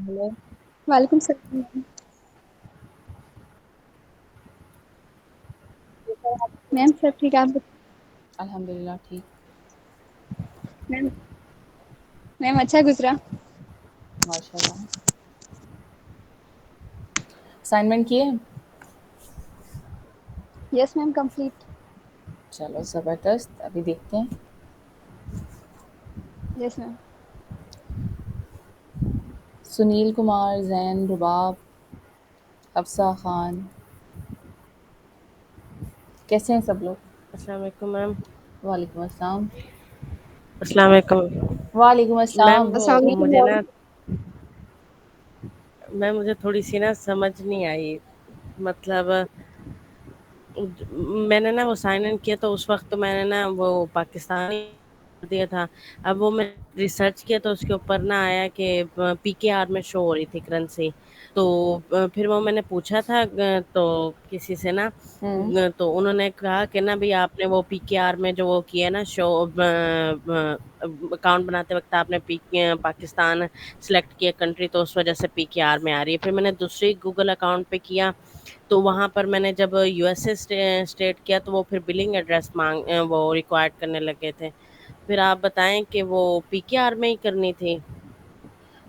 Hello. वालेकुम सलाम ma'am. कैसा है आप? मैम सब ठीक आप अल्हम्दुलिल्लाह ठीक। मैम मैम अच्छा गुजरा। माशाल्लाह। असाइनमेंट किए? Yes ma'am complete. चलो ज़बरदस्त, अभी देखते हैं। Yes ma'am. सुनील कुमार, जैन, रुबाब, अफसा खान, कैसे हैं सब लोग? अस्सलाम वालेकुम मैम। वालेकुम अस्सलाम। अस्सलाम वालेकुम वालेकुम मैम। अस्सलाम। अस्सलाम वो वालेकुम मुझे और ना मैम मुझे थोड़ी-सी ना समझ नहीं आई। मतलब मैंने ना वो साइन इन किया तो उस वक़्त तो मैंने ना वो पाकिस्तानी दिया था। अब वो मैं रिसर्च किया तो उसके ऊपर ना आया कि पीकेआर में शो हो रही थी करेंसी। तो फिर वो मैंने पूछा था तो किसी से ना हुँ। तो उन्होंने कहा कि ना भई आपने वो पीकेआर में जो वो किया ना शो अकाउंट बनाते वक़्त आपने पाकिस्तान सेलेक्ट किया कंट्री तो उस वज़ह से पीकेआर में आ रही है। फिर मैंने दूसरी गूगल अकाउंट पे किया तो वहाँ पर मैंने जब यूएसए स्टेट किया तो वो फिर बिलिंग एड्रेस वो रिक्वायर्ड करने लगे थे। फिर आप बताएँ कि वो पीकेआर में ही करनी थी,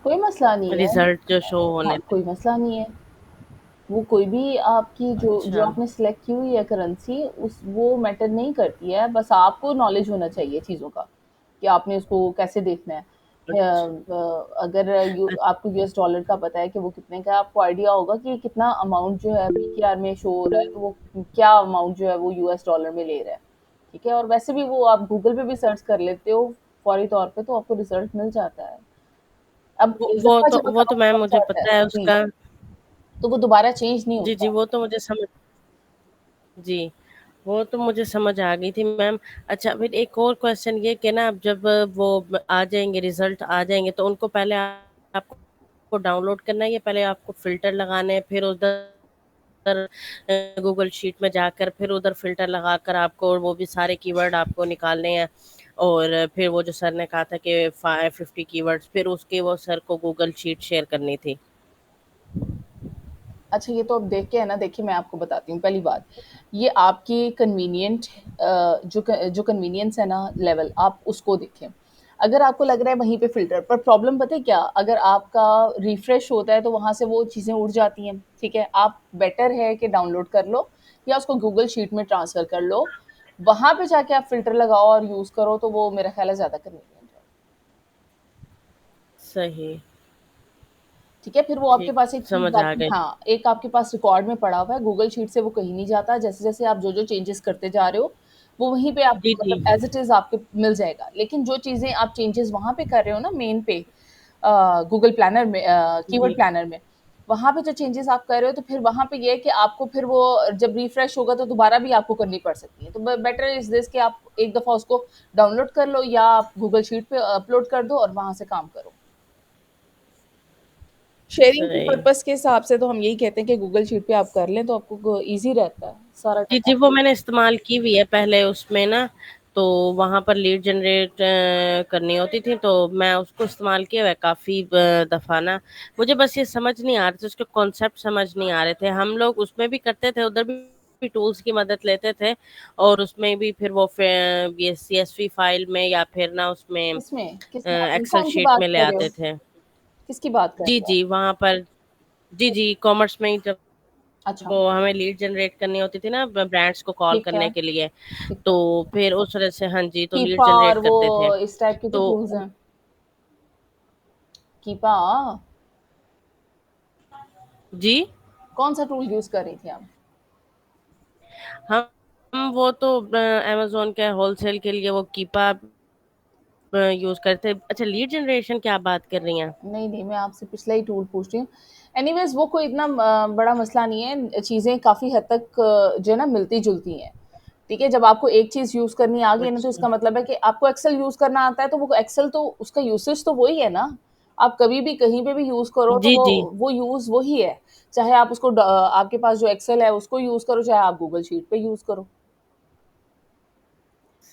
कोई मसला नहीं है। रिज़ल्ट जो शो होने हाँ, थे? कोई मसला नहीं है। वो कोई भी आपकी जो जो अच्छा, आपने सेलेक्ट की हुई है करेंसी उस वो मैटर नहीं करती है, बस आपको नॉलेज होना चाहिए चीज़ों का कि आपने उसको कैसे देखना है। अच्छा, अगर आपको यूएस डॉलर का पता है कि वो कितने का है, आपको आइडिया होगा कि कितना अमाउंट जो है पीकेआर में शो हो रहा है, तो वो क्या अमाउंट जो है वो यूएस डॉलर में ले रहा है। ठीक है, और वैसे भी वो आप गूगल पे भी सर्च कर लेते हो फौरी तौर पे, तो आपको रिजल्ट मिल जाता है। अब वो एक वो दफा तो जब वो तो अकाउंट मैम बन मुझे जाता है पता है जी, उसका। तो वो दोबारा चेंज नहीं जी, जी, होता। वो तो मुझे समझ जी, वो तो मुझे समझ आ गई थी मैम। अच्छा, फिर एक और क्वेश्चन ये कि ना अब जब वो आ जाएँगे, रिज़ल्ट आ जाएँगे तो उनको पहले आपको डाउनलोड करना है या पहले आपको फ़िल्टर लगाने हैं, फिर उधर गूगल शीट में जाकर फिर उधर फ़िल्टर लगाकर आपको वो भी सारे कीवर्ड आपको निकालने हैं और फिर वो जो सर ने कहा था कि 550 कीवर्ड्स फिर उसके वो सर को गूगल शीट शेयर करनी थी? अच्छा, ये तो अब देख के है ना, देखिए मैं आपको बताती हूँ। पहली बात, ये आपकी कन्वीनियंट जो कन्वीनियंस है ना लेवल, आप उसको देखें। अगर आपको लग रहा है वहीं पे फ़िल्टर पर प्रॉब्लम पता है क्या? अगर आपका रिफ्रेश होता है तो वहाँ से वो चीज़ें उड़ जाती हैं, ठीक है? आप बेटर है कि डाउनलोड कर लो या उसको गूगल शीट में ट्रांसफ़र कर लो। वहाँ पे जाके आप फ़िल्टर लगाओ और यूज़ करो तो वो मेरा ख़्याल है ज़्यादा कन्वीनियंट है। सही, ठीक है, फिर वो आपके ठीक, पास एक चीज़ समझ आ आपकी गई। हाँ, एक आपके पास रिकॉर्ड में पड़ा हुआ है, गूगल शीट से वो कहीं नहीं जाता, जैसे-जैसे आप जो-जो चेंजेज़ करते जा रहे हो, वो वहीं पे जी, आपको जी। मतलब एज़ इट इज़ आपके मिल जाएगा। लेकिन जो चीज़ें आप चेंजेज़ वहाँ पे कर रहे हो ना मेन पे गूगल प्लानर में कीवर्ड जी, प्लानर में, वहाँ पे जो चेंजेज़ आप कर रहे हो तो फिर वहाँ पे ये है कि आपको फिर वो जब रिफ्रेश होगा तो दोबारा भी आपको करनी पड़ सकती है। तो बेटर इज़ दिस कि आप एक दफ़ा उसको डाउनलोड कर लो या आप गूगल शीट पे अपलोड कर दो और वहाँ से काम करो। शेयरिंग के सही। पर्पस के हिसाब से तो हम यही कहते हैं कि गूगल शीट पे आप कर लें तो आपको ईज़ी रहता है, सारा जी, डाटा जी, वो आपके मैंने इस्तेमाल की हुई है पहले उसमें ना, तो वहाँ पर लीड जनरेट करनी होती थी, तो मैं उसको इस्तेमाल किया हुआ है काफ़ी दफ़ा ना। मुझे बस ये समझ नहीं आ रहे थे, उसके कॉन्सेप्ट समझ नहीं आ रहे थे। हम लोग उसमें भी करते थे, उधर भी टूल्स की मदद लेते थे और उसमें भी फिर वो ये सीएसवी फ़ाइल में या फिर ना उसमें किसमें? किसमें आप एक्सेल ई-कॉम की शीट बात में ले कर रहे हो? आते थे। किसकी बात कर जी, रहे हो आप? जी, वहाँ पर जी, जी, कॉमर्स में ही जब अच्छा, वो हमें लीड जनरेट करनी होती थी ना ब्रांड्स को कॉल ठीक है, करने के लिए, ठीक तो है। फिर उस वजह से हाँ जी, तो लीड कीपा जनरेट और वो करते थे। इस टाइप के जो तो टूल्स हैं। कीपा जी, कौन-सा टूल यूज़ कर रही थी आप? हम वो तो अमेज़न के होलसेल के लिए वो कीपा यूज़ करते। अच्छा, लीड जनरेशन की आप बात कर रही हैं? नहीं, नहीं, मैं आपसे पिछला ही टूल पूछ रही हूँ। एनीवेज़ वो कोई इतना बड़ा मसला नहीं है, चीज़ें काफ़ी हद तक जो है ना मिलती-जुलती हैं। ठीक है, जब आपको एक चीज़ यूज़ करनी आ गई है ना, तो अच्छा, इसका मतलब है कि आपको एक्सेल यूज़ करना आता है, तो वो एक्सेल तो उसका यूसेज तो वही है ना। आप कभी भी कहीं पे भी यूज़ करो तो जी, जी, वो यूज़ वही है। चाहे आप उसको आपके पास जो एक्सेल है उसको यूज़ करो, चाहे आप गूगल शीट पे यूज़ करो।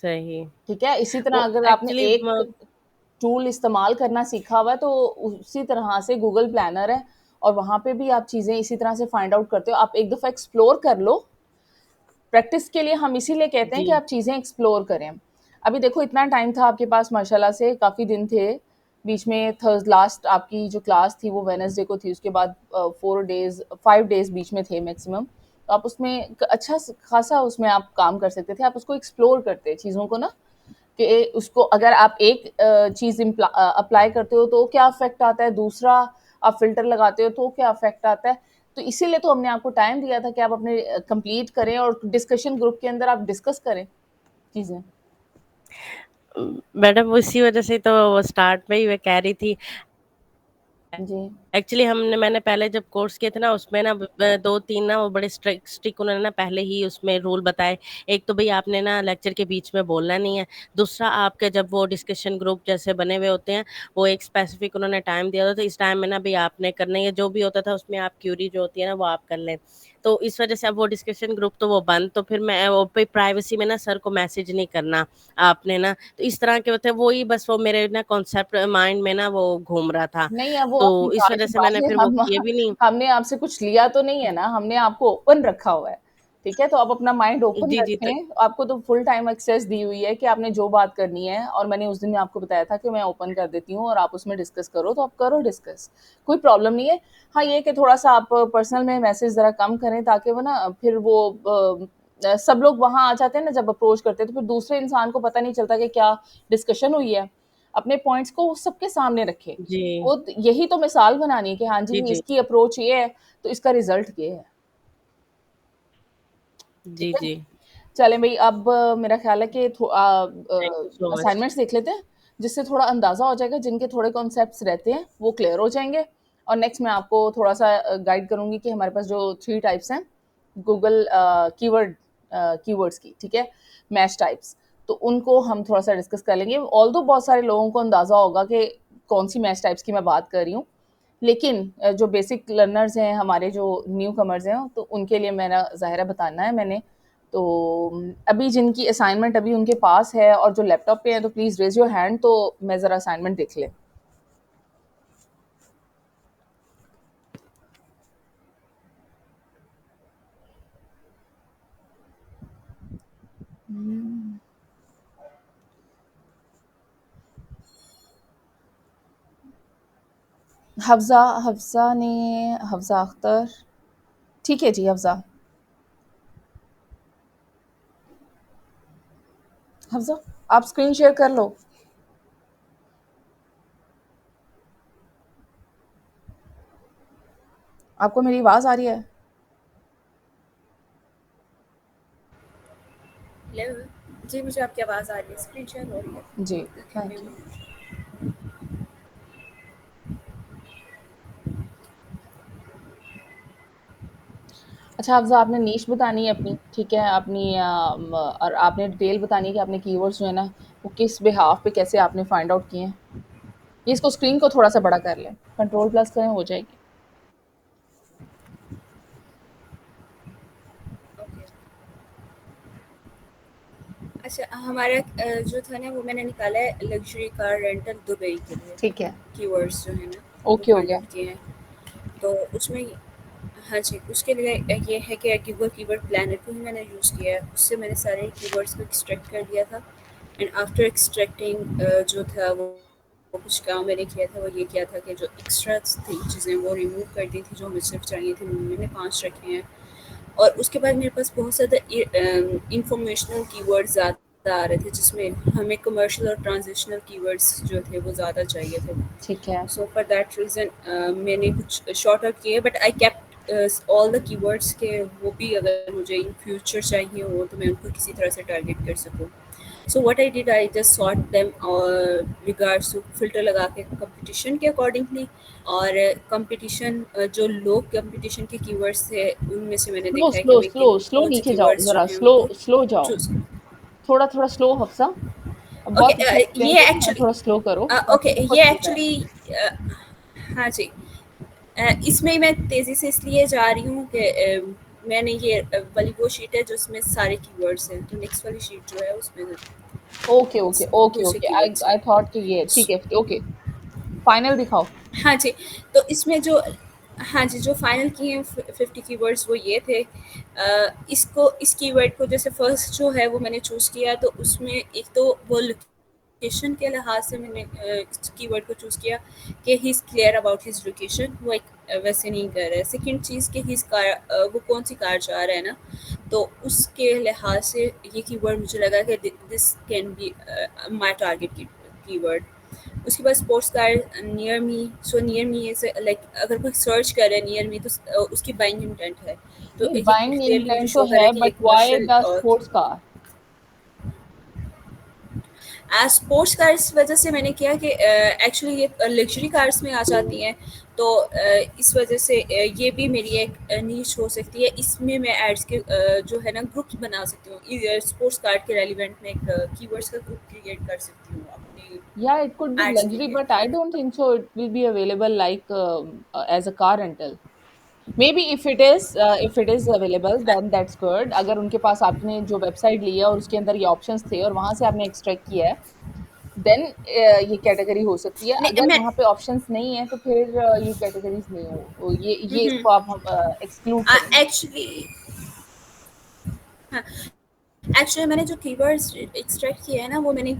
सही। ठीक है? इसी तरह वो अगर आपने एक्चुअली एक टूल इस्तेमाल करना सीखा हुआ है तो उसी तरह से गूगल प्लानर है और वहाँ पे भी आप चीज़ें इसी तरह से फाइंड आउट करते हो। आप एक दफ़ा एक्सप्लोर कर लो। प्रैक्टिस के लिए हम इसीलिए कहते हैं कि जी, आप चीज़ें एक्सप्लोर करें। अभी देखो इतना टाइम था आपके पास माशाल्लाह से, काफ़ी दिन थे। बीच में लास्ट आपकी जो क्लास थी वो वेडनेसडे को थी, उसके बाद 4 डेज़ 5 डेज़ बीच में थे मैक्सिमम। तो आप उसमें अच्छा खासा उसमें आप काम कर सकते थे। आप उसको एक्सप्लोर करते चीज़ों को ना, कि उसको अगर आप एक चीज़ अप्लाई करते हो तो क्या इफेक्ट आता है, दूसरा आप फिल्टर लगाते हो तो क्या इफेक्ट आता है। तो इसीलिए तो हमने आपको टाइम दिया था कि आप अपने कंप्लीट करें और डिस्कशन ग्रुप के अंदर आप डिस्कस करें चीज़ें। मैडम इसी वजह से तो वो स्टार्ट में ही मैं कह रही थी। जी। एक्चुअली मैंने पहले जब कोर्स किए थे ना उसमें ना 2-3 ना वो बड़े स्ट्रिक्ट उन्होंने ना पहले ही उसमें रूल बताए। एक तो भई आपने ना लेक्चर के बीच में बोलना नहीं है। दूसरा आपके जब वो डिस्कशन ग्रुप जैसे बने हुए होते हैं, वो एक स्पेसिफिक उन्होंने टाइम दिया होता है, तो इस टाइम में ना भई आपने करना ही है, जो भी होता था उसमें आप क्यूरी जो होती है ना वो आप कर लें। तो इस वजह से अब वो डिस्कशन ग्रुप तो वो बंद, तो फिर मैं वो पे प्राइवेसी में ना सर को मैसेज नहीं करना आपने ना, तो इस तरह के होते हैं वही बस वो मेरे ना कॉन्सेप्ट माइंड में ना वो घूम रहा था। नहीं, अब वो आपकी तो इस बात वजह की से बात मैंने है, फिर वो किए भी नहीं। हमने आपसे कुछ लिया तो नहीं है ना, हमने आपको ओपन रखा हुआ है, ठीक है? तो आप अपना माइंड ओपन जी, जी, तो रखें, आपको तो फुल टाइम एक्सेस दी हुई है कि आपने जो बात करनी है और मैंने उस दिन आपको बताया था कि मैं ओपन कर देती हूँ और आप उसमें डिस्कस करो, तो आप करो डिस्कस, कोई प्रॉब्लम नहीं है। हाँ, ये है कि थोड़ा-सा आप पर्सनल में मैसेज ज़रा कम करें ताकि वो ना फिर वो सब लोग वहाँ आ जाते हैं ना जब अप्रोच करते हैं, तो फिर दूसरे इंसान को पता नहीं चलता कि क्या डिस्कशन हुई है। अपने पॉइंट्स को सबके सामने रखें। जी, वो यही तो मिसाल बनानी है कि हाँ जी, जी, जी, इसकी अप्रोच ये है, तो इसका रिज़ल्ट ये है। ठीक जी, है? जी। चलें भई, अब मेरा ख़्याल है कि thank you so much. Assignments देख लेते हैं, जिससे थोड़ा अंदाज़ा हो जाएगा, जिनके थोड़े कॉन्सेप्ट्स रहते हैं, वो क्लियर हो जाएँगे और नेक्स्ट मैं आपको थोड़ा-सा गाइड करूँगी कि हमारे पास जो 3 टाइप्स हैं, गूगल कीवर्ड्स की, ठीक है? मैच टाइप्स, तो उनको हम थोड़ा-सा डिस्कस कर लेंगे। ऑल्दो बहुत सारे लोगों को अंदाज़ा होगा कि कौन-सी मैच टाइप्स की मैं बात कर रही हूँ, लेकिन जो बेसिक लर्नर्स हैं, हमारे जो न्यू कमर्स हैं, तो उनके लिए मेरा ज़ाहिर है बताना है मैंने। तो अभी जिनकी असाइनमेंट अभी उनके पास है और जो लैपटॉप पे है, तो प्लीज़ रेज़ योर हैंड, तो मैं ज़रा असाइनमेंट देख लें। हफ्ज़ा अख्तर, ठीक है जी हफ्ज़ा। हफ्ज़ा, आप स्क्रीन शेयर कर लो। आपको मेरी आवाज़ आ रही है? हेलो। जी, मुझे आपकी आवाज़ आ रही है, स्क्रीन शेयर हो रही है। जी, give me thank a you. Minute. अच्छा हफ्ज़ा, आपने नीश बतानी है अपनी, ठीक है? अपनी और आपने डिटेल बतानी है कि आपने कीवर्ड्स जो है ना, वो किस बिहाफ़ पे कैसे आपने फाइंड आउट किए हैं। ये इसको स्क्रीन को थोड़ा-सा बड़ा कर लें, कंट्रोल प्लस करें, हो जाएगी। ओके। अच्छा, हमारा जो था ना वो मैंने निकाला है लग्ज़री कार रेंटल दुबई के लिए, ठीक है, कीवर्ड्स जो हैं ना वो ओके हो फाइंड गया। आउट किए हैं। तो उसमें हाँ जी, उसके लिए ये है कि गूगल कीवर्ड प्लानर को ही मैंने यूज़ किया है। उससे मैंने सारे कीवर्ड्स को एक्सट्रैक्ट कर दिया था एंड आफ्टर एक्सट्रैक्टिंग जो था वो कुछ काम मैंने किया था, वो ये किया था कि जो एक्स्ट्रा थी चीज़ें वो रिमूव कर दी थी, जो मुझे सिर्फ चाहिए थी मैंने 5 रखे हैं। और उसके बाद मेरे पास बहुत ज़्यादा इंफॉर्मेशनल कीवर्ड्स ज़्यादा आ रहे थे, जिसमें हमें कमर्शियल और ट्रांजिशनल कीवर्ड्स जो थे वो ज़्यादा चाहिए थे। ठीक है, सो फॉर दैट रीज़न मैंने कुछ शॉर्ट आउट किए, but I kept all the keywords के, वो भी अगर मुझे इन फ्यूचर चाहिए हो तो मैं उनको किसी तरह से टारगेट कर सकूँ। So what I did, I just sort them regards to filter लगा के कंपटीशन के अकॉर्डिंगली। और कंपटीशन जो लो कंपटीशन के कीवर्ड्स थे उनमें से मैंने स्लो देखा है कि स्लो मैं स्लो किन स्लो कौन से नीचे जाओ, कीवर्ड्स जो ज़रा हैं स्लो उनको स्लो जाओ, चूज़। थोड़ा-थोड़ा स्लो हफ्सा। अब ओके, बहुत अच्छा एक्सप्लेन ये किया ना, एक्चुअली थोड़ा स्लो करो ओके, ताकि सबको ये समझ आए। एक्चुअली हाँ जी, इसमें मैं तेज़ी से इसलिए जा रही हूँ कि मैंने ये वाली वो शीट है जिसमें सारे कीवर्ड्स हैं, तो नेक्स्ट वाली शीट जो है उसमें ओके, ओके, ओके, दूसरे ओके। आई कीवर्ड्स आई हैं। थॉट कि ये ठीक है, ओके। फाइनल दिखाओ। हाँ जी, तो इसमें जो हाँ जी, जो फाइनल किए हैं 50 कीवर्ड्स वो ये थे। इसको इस कीवर्ड को जैसे फर्स्ट जो है वो मैंने चूज़ किया, तो उसमें एक तो वो लोकेशन के लिहाज से मैंने इस कीवर्ड को चूज़ किया कि he is clear about his location, वो एक वैसे नहीं कर रहा है। सेकंड चीज़ कि हिज कार वो कौन सी कार जा रहा है ना, तो उसके लिहाज से ये कीवर्ड मुझे लगा कि this can be my target keyword. उसके बाद sports car near me, so near me is like अगर कोई सर्च कर रहा है नियर मी तो उसकी बाइंग इंटेंट है, तो नहीं, ये बाइंग क्लियरली मुझे इंटेंट तो शो कर रहा है, है कि ये but why commercial the sports car? Sports car इस वजह से मैंने किया कि एक्चुअली ये लग्जरी कार्स में आ जाती हैं, तो इस वजह से ये भी मेरी एक नीश हो सकती है। इसमें मैं एड्स के जो है ना ग्रुप बना सकती हूँ, स्पोर्ट्स कार के रेलिवेंट में एक कीवर्ड्स का ग्रुप क्रिएट कर सकती हूँ अपनी Yeah, it could be ads के luxury, लिए। but I don't think so. It will be available like as a car rental. Maybe if it is available, then that's good. अगर उनके पास आपने जो वेबसाइट ली है और उसके अंदर ये ऑप्शंस थे और वहां से आपने एक्सट्रैक्ट किया है, देन ये कैटेगरी हो सकती है। नहीं अगर मैं वहां पे ऑप्शंस नहीं है तो फिर ये कैटेगरीज नहीं हो, ये इसको आप एक्सक्लूड करेंगे। एक्चुअली हाँ, एक्चुअली मैंने जो कीवर्ड्स एक्सट्रैक्ट किए हैं ना, वो मैंने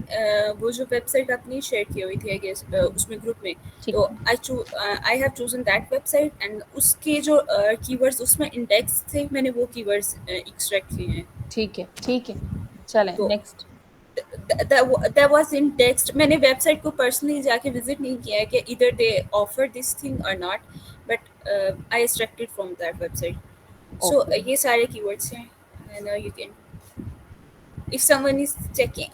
वो जो वेबसाइट अपनी शेयर की हुई थी आई गेस उसमें ग्रुप में, ठीक तो है, I have chosen that website and उसके जो कीवर्ड्स उसमें इंडेक्स थे, मैंने वो कीवर्ड्स एक्सट्रैक्ट किए हैं। ठीक है, ठीक है। चलें तो नेक्स्ट। that was indexed, मैंने वेबसाइट को पर्सनली जाके विजिट नहीं किया है कि either they offer this thing or not, but I extracted from that website. So okay. ये सारे keywords हैं and you can if someone is checking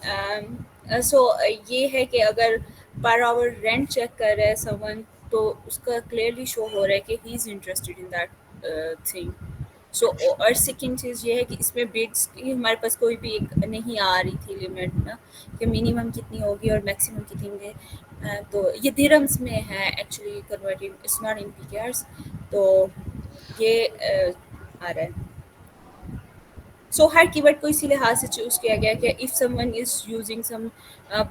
ये है कि अगर पर आवर रेंट चेक कर रहा है someone, तो उसका क्लियरली शो हो रहा है कि he is interested in that thing. So और सेकंड चीज़ ये है कि इसमें बिड्स की हमारे पास कोई भी एक नहीं आ रही थी लिमिट ना, कि मिनिमम कितनी होगी और मैक्सिमम कितनी होगी। तो ये दिरम्स में है actually converting, it's not in PKRs, तो ये आ रहा है। सो हर कीवर्ड को इसी लिहाज से चूज किया गया कि if someone is using some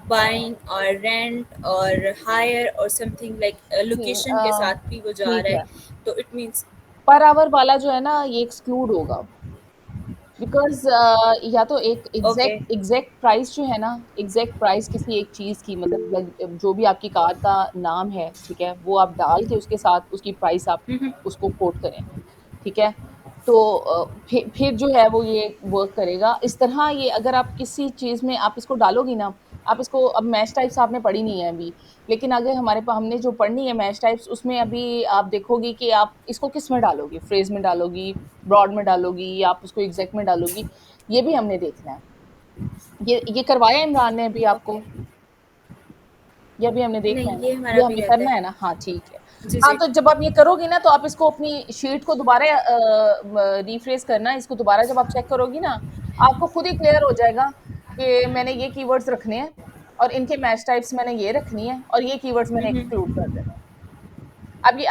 buying और रेंट और हायर और समथिंग लाइक नहीं, लोकेशन के साथ भी वो जा ठीक रहा है। है, तो इट मींस पर आवर वाला जो है ना ये एक्सक्लूड होगा, बिकॉज या तो एक ओके। एग्जैक्ट प्राइस जो है ना, एग्जैक्ट प्राइस किसी एक चीज की, मतलब जो भी आपकी कार का नाम है, ठीक है, वो आप डाल के उसके साथ उसकी प्राइस आप उसको कोट करें, ठीक है। तो फिर जो है वो ये वर्क करेगा इस तरह। ये अगर आप किसी चीज में आप इसको डालोगी ना, आप इसको अब मैच टाइप्स आपने पढ़ी नहीं है अभी, लेकिन अगर हमारे पास हमने जो पढ़नी है मैच टाइप्स, उसमें अभी आप देखोगी कि आप इसको किस में डालोगी, फ्रेज में डालोगी, ब्रॉड में डालोगी, या आप उसको एग्जैक्ट में डालोगी, ये भी हमने देखना है। ये करवाया इमरान ने अभी आपको, ओके। ये भी हमने देखना है नहीं, ना, ये हमारा ये भी हमने रहता करना है। है ना, हाँ ठीक है। जी हाँ, जी। तो जब आप ये करोगी ना तो आप इसको अपनी शीट को दोबारा रिफ्रेश करना, इसको दोबारा जब आप चेक करोगी ना, आपको खुद ही क्लियर हो जाएगा कि मैंने ये कीवर्ड्स रखने हैं और इनके मैच टाइप्स मैंने ये रखनी है और ये कीवर्ड्स मैंने एक्सक्लूड कर देने हैं।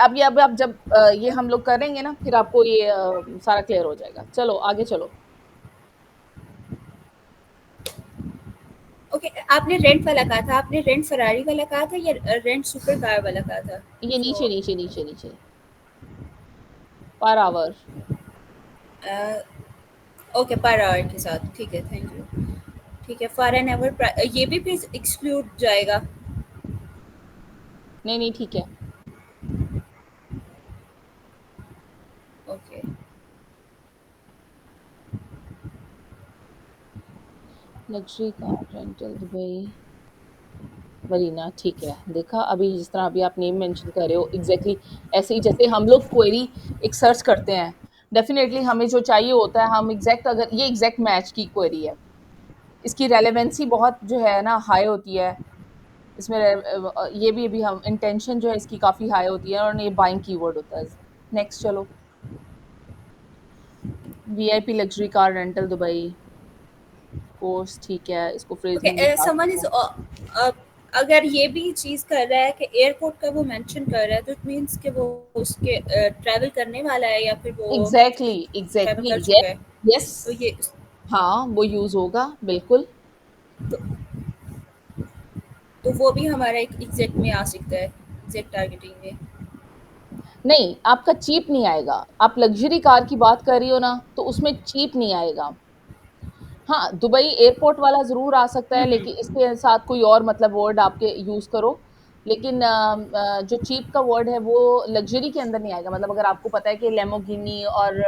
अब आप जब ये हम लोग करेंगे ना, फिर आपको ये सारा क्लियर हो जाएगा। चलो आगे चलो। ओके, आपने रेंट वाला कहा था, आपने रेंट फरारी वाला कहा था या रेंट सुपर कार वाला कहा था? ये नीचे जो नीचे नीचे नीचे per hour. Okay, per hour के साथ, ठीक है, थैंक यू। ठीक है, फॉर एन आवर ये भी फिर एक्सक्लूड जाएगा। नहीं नहीं ठीक है। Okay. Luxury car rental Dubai Marina, ठीक है। देखा अभी जिस तरह अभी आप नेम मेंशन कर रहे हो, एग्जैक्टली ऐसे ही जैसे हम लोग क्वेरी एक सर्च करते हैं, डेफिनेटली हमें जो चाहिए होता है हम एग्जैक्ट, अगर ये एग्जैक्ट मैच की क्वेरी है, इसकी रेलेवेंसी बहुत जो है ना हाई होती है, इसमें ये भी अभी हम इंटेंशन जो है इसकी काफ़ी हाई होती है और ये बाइंग कीवर्ड होता है। नेक्स्ट चलो। VIP luxury car rental Dubai course, ठीक है, इसको फ्रेज में भी ओके, डाल समवन सकते इज हैं। अगर ये भी चीज़ कर रहा है कि एयरपोर्ट का वो मेंशन कर रहा है, तो इट मीन्स कि वो उसके ट्रैवल करने वाला है या फिर वो एग्जैक्टली ट्रैवल एग्जैक्टली, कर यस चुका है। यस। तो ये हाँ, वो यूज होगा बिल्कुल। तो वो भी हमारा एक एग्जैक्ट में आ सकता है, एग्जैक्ट टारगेटिंग में। नहीं, आपका चीप नहीं आएगा। आप लग्जरी कार की बात कर रही हो ना, तो उसमें चीप नहीं आएगा। हाँ, दुबई एयरपोर्ट वाला ज़रूर आ सकता है, लेकिन इसके साथ कोई और मतलब वर्ड आपके यूज़ करो। लेकिन जो चीप का वर्ड है वो लग्ज़री के अंदर नहीं आएगा। मतलब अगर आपको पता है कि लैम्बोर्गिनी और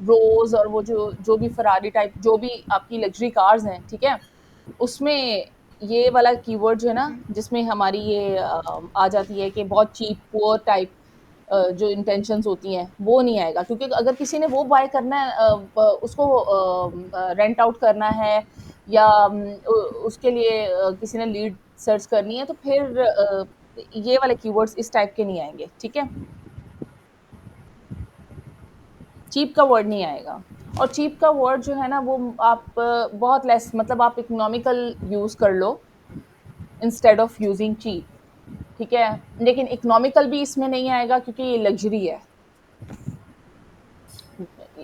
रोज़ और वो जो भी फ़ेरारी टाइप जो भी आपकी लग्ज़री कार्स हैं, ठीक है? उसमें ये वाला कीवर्ड जो है ना, जिसमें हमारी ये आ जाती है कि बहुत चीप, पुअर टाइप जो इंटेंशंस होती हैं, वो नहीं आएगा। क्योंकि अगर किसी ने वो बाय करना है उसको रेंट आउट करना है या उसके लिए किसी ने लीड सर्च करनी है, तो फिर ये वाले कीवर्ड्स इस टाइप के नहीं आएंगे, ठीक है? चीप का वर्ड नहीं आएगा। और चीप का वर्ड जो है ना, वो आप बहुत लेस, मतलब आप इकोनॉमिकल यूज़ कर लो इंस्टेड ऑफ यूजिंग चीप, ठीक है? लेकिन इकोनॉमिकल भी इसमें नहीं आएगा क्योंकि ये लग्जरी है।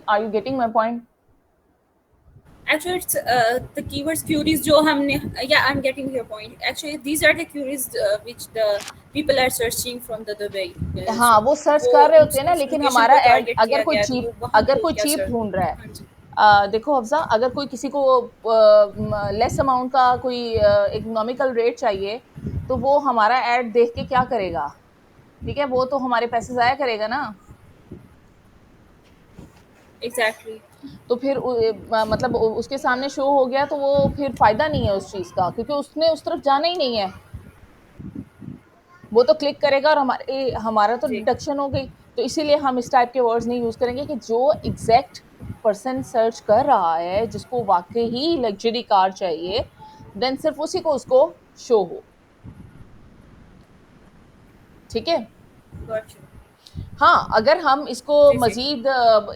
Are you getting my point? Actually, it's the keywords queries जो हमने, yeah, I'm getting your point. Actually, these are the queries which the people are searching from the Dubai. हाँ, So वो सर्च वो कर रहे होते हैं ना, उस लेकिन लोकेशन हमारा को ऐड टारगेट किया गया, तो वो वहाँ अगर पे कोई क्या चीप सर्च। ढूंढ रहा है, हाँ जी। देखो अफ़ज़ा, अगर कोई किसी को लेस अमाउंट का कोई इकोनॉमिकल रेट चाहिए, तो वो हमारा ऐड देख के क्या करेगा? ठीक है? वो तो हमारे पैसे ज़ाया करेगा ना। Exactly. तो फिर मतलब उसके सामने शो हो गया, तो वो फिर फ़ायदा नहीं है उस चीज़ का, क्योंकि उसने उस तरफ जाना ही नहीं है। वो तो क्लिक करेगा और हमारा तो जी। डिडक्शन हो गई। तो इसीलिए हम इस टाइप के वर्ड्स नहीं यूज़ करेंगे कि जो एग्ज़ैक्ट पर्सन सर्च कर रहा है, जिसको वाक़ई ही लग्ज़री कार चाहिए, देन सिर्फ़ उसी को उसको शो हो। ठीक है? Got you. हाँ, अगर हम इसको जी जी। मज़ीद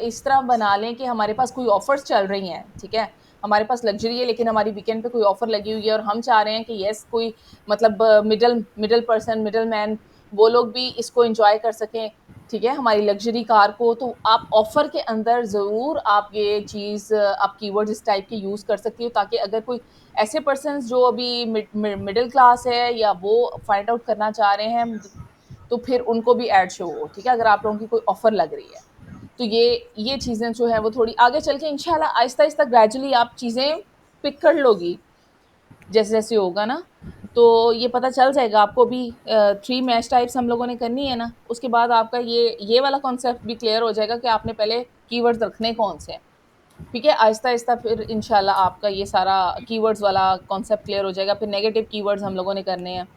इस तरह बना लें कि हमारे पास कोई ऑफ़र्स चल रही हैं, ठीक है? हमारे पास लग्ज़री है, लेकिन हमारी वीकेंड पे कोई ऑफ़र लगी हुई है और हम चाह रहे हैं कि येस, कोई मतलब middle middle person, middle man, वो लोग भी इसको एन्जॉय कर सकें, ठीक है? हमारी लग्ज़री कार को, तो आप ऑफ़र के अंदर ज़रूर आप ये चीज़ आप कीवर्ड्स इस टाइप के यूज़ कर सकती हो, ताकि अगर कोई ऐसे पर्सन्स जो अभी मिडल क्लास है या वो फाइंड आउट करना चाह रहे हैं, तो फिर उनको भी ऐड शो हो, ठीक है? अगर आप लोगों की कोई ऑफ़र लग रही है। तो ये चीज़ें जो हैं वो थोड़ी आगे चल के इंशाल्लाह आहिस्ता-आहिस्ता ग्रेजुअली आप चीज़ें पिक कर लोगी, जैसे-जैसे होगा ना, तो ये पता चल जाएगा आपको भी। 3 मैच टाइप्स हम लोगों ने करनी है ना, उसके बाद आपका ये वाला कॉन्सेप्ट भी क्लियर हो जाएगा कि आपने पहले कीवर्ड्स रखने कौन से हैं, ठीक है? आहिस्ता-आहिस्ता फिर इंशाल्लाह आपका ये सारा कीवर्ड्स वाला कॉन्सेप्ट क्लियर हो जाएगा। फिर नेगेटिव कीवर्ड्स हम लोगों ने करने हैं।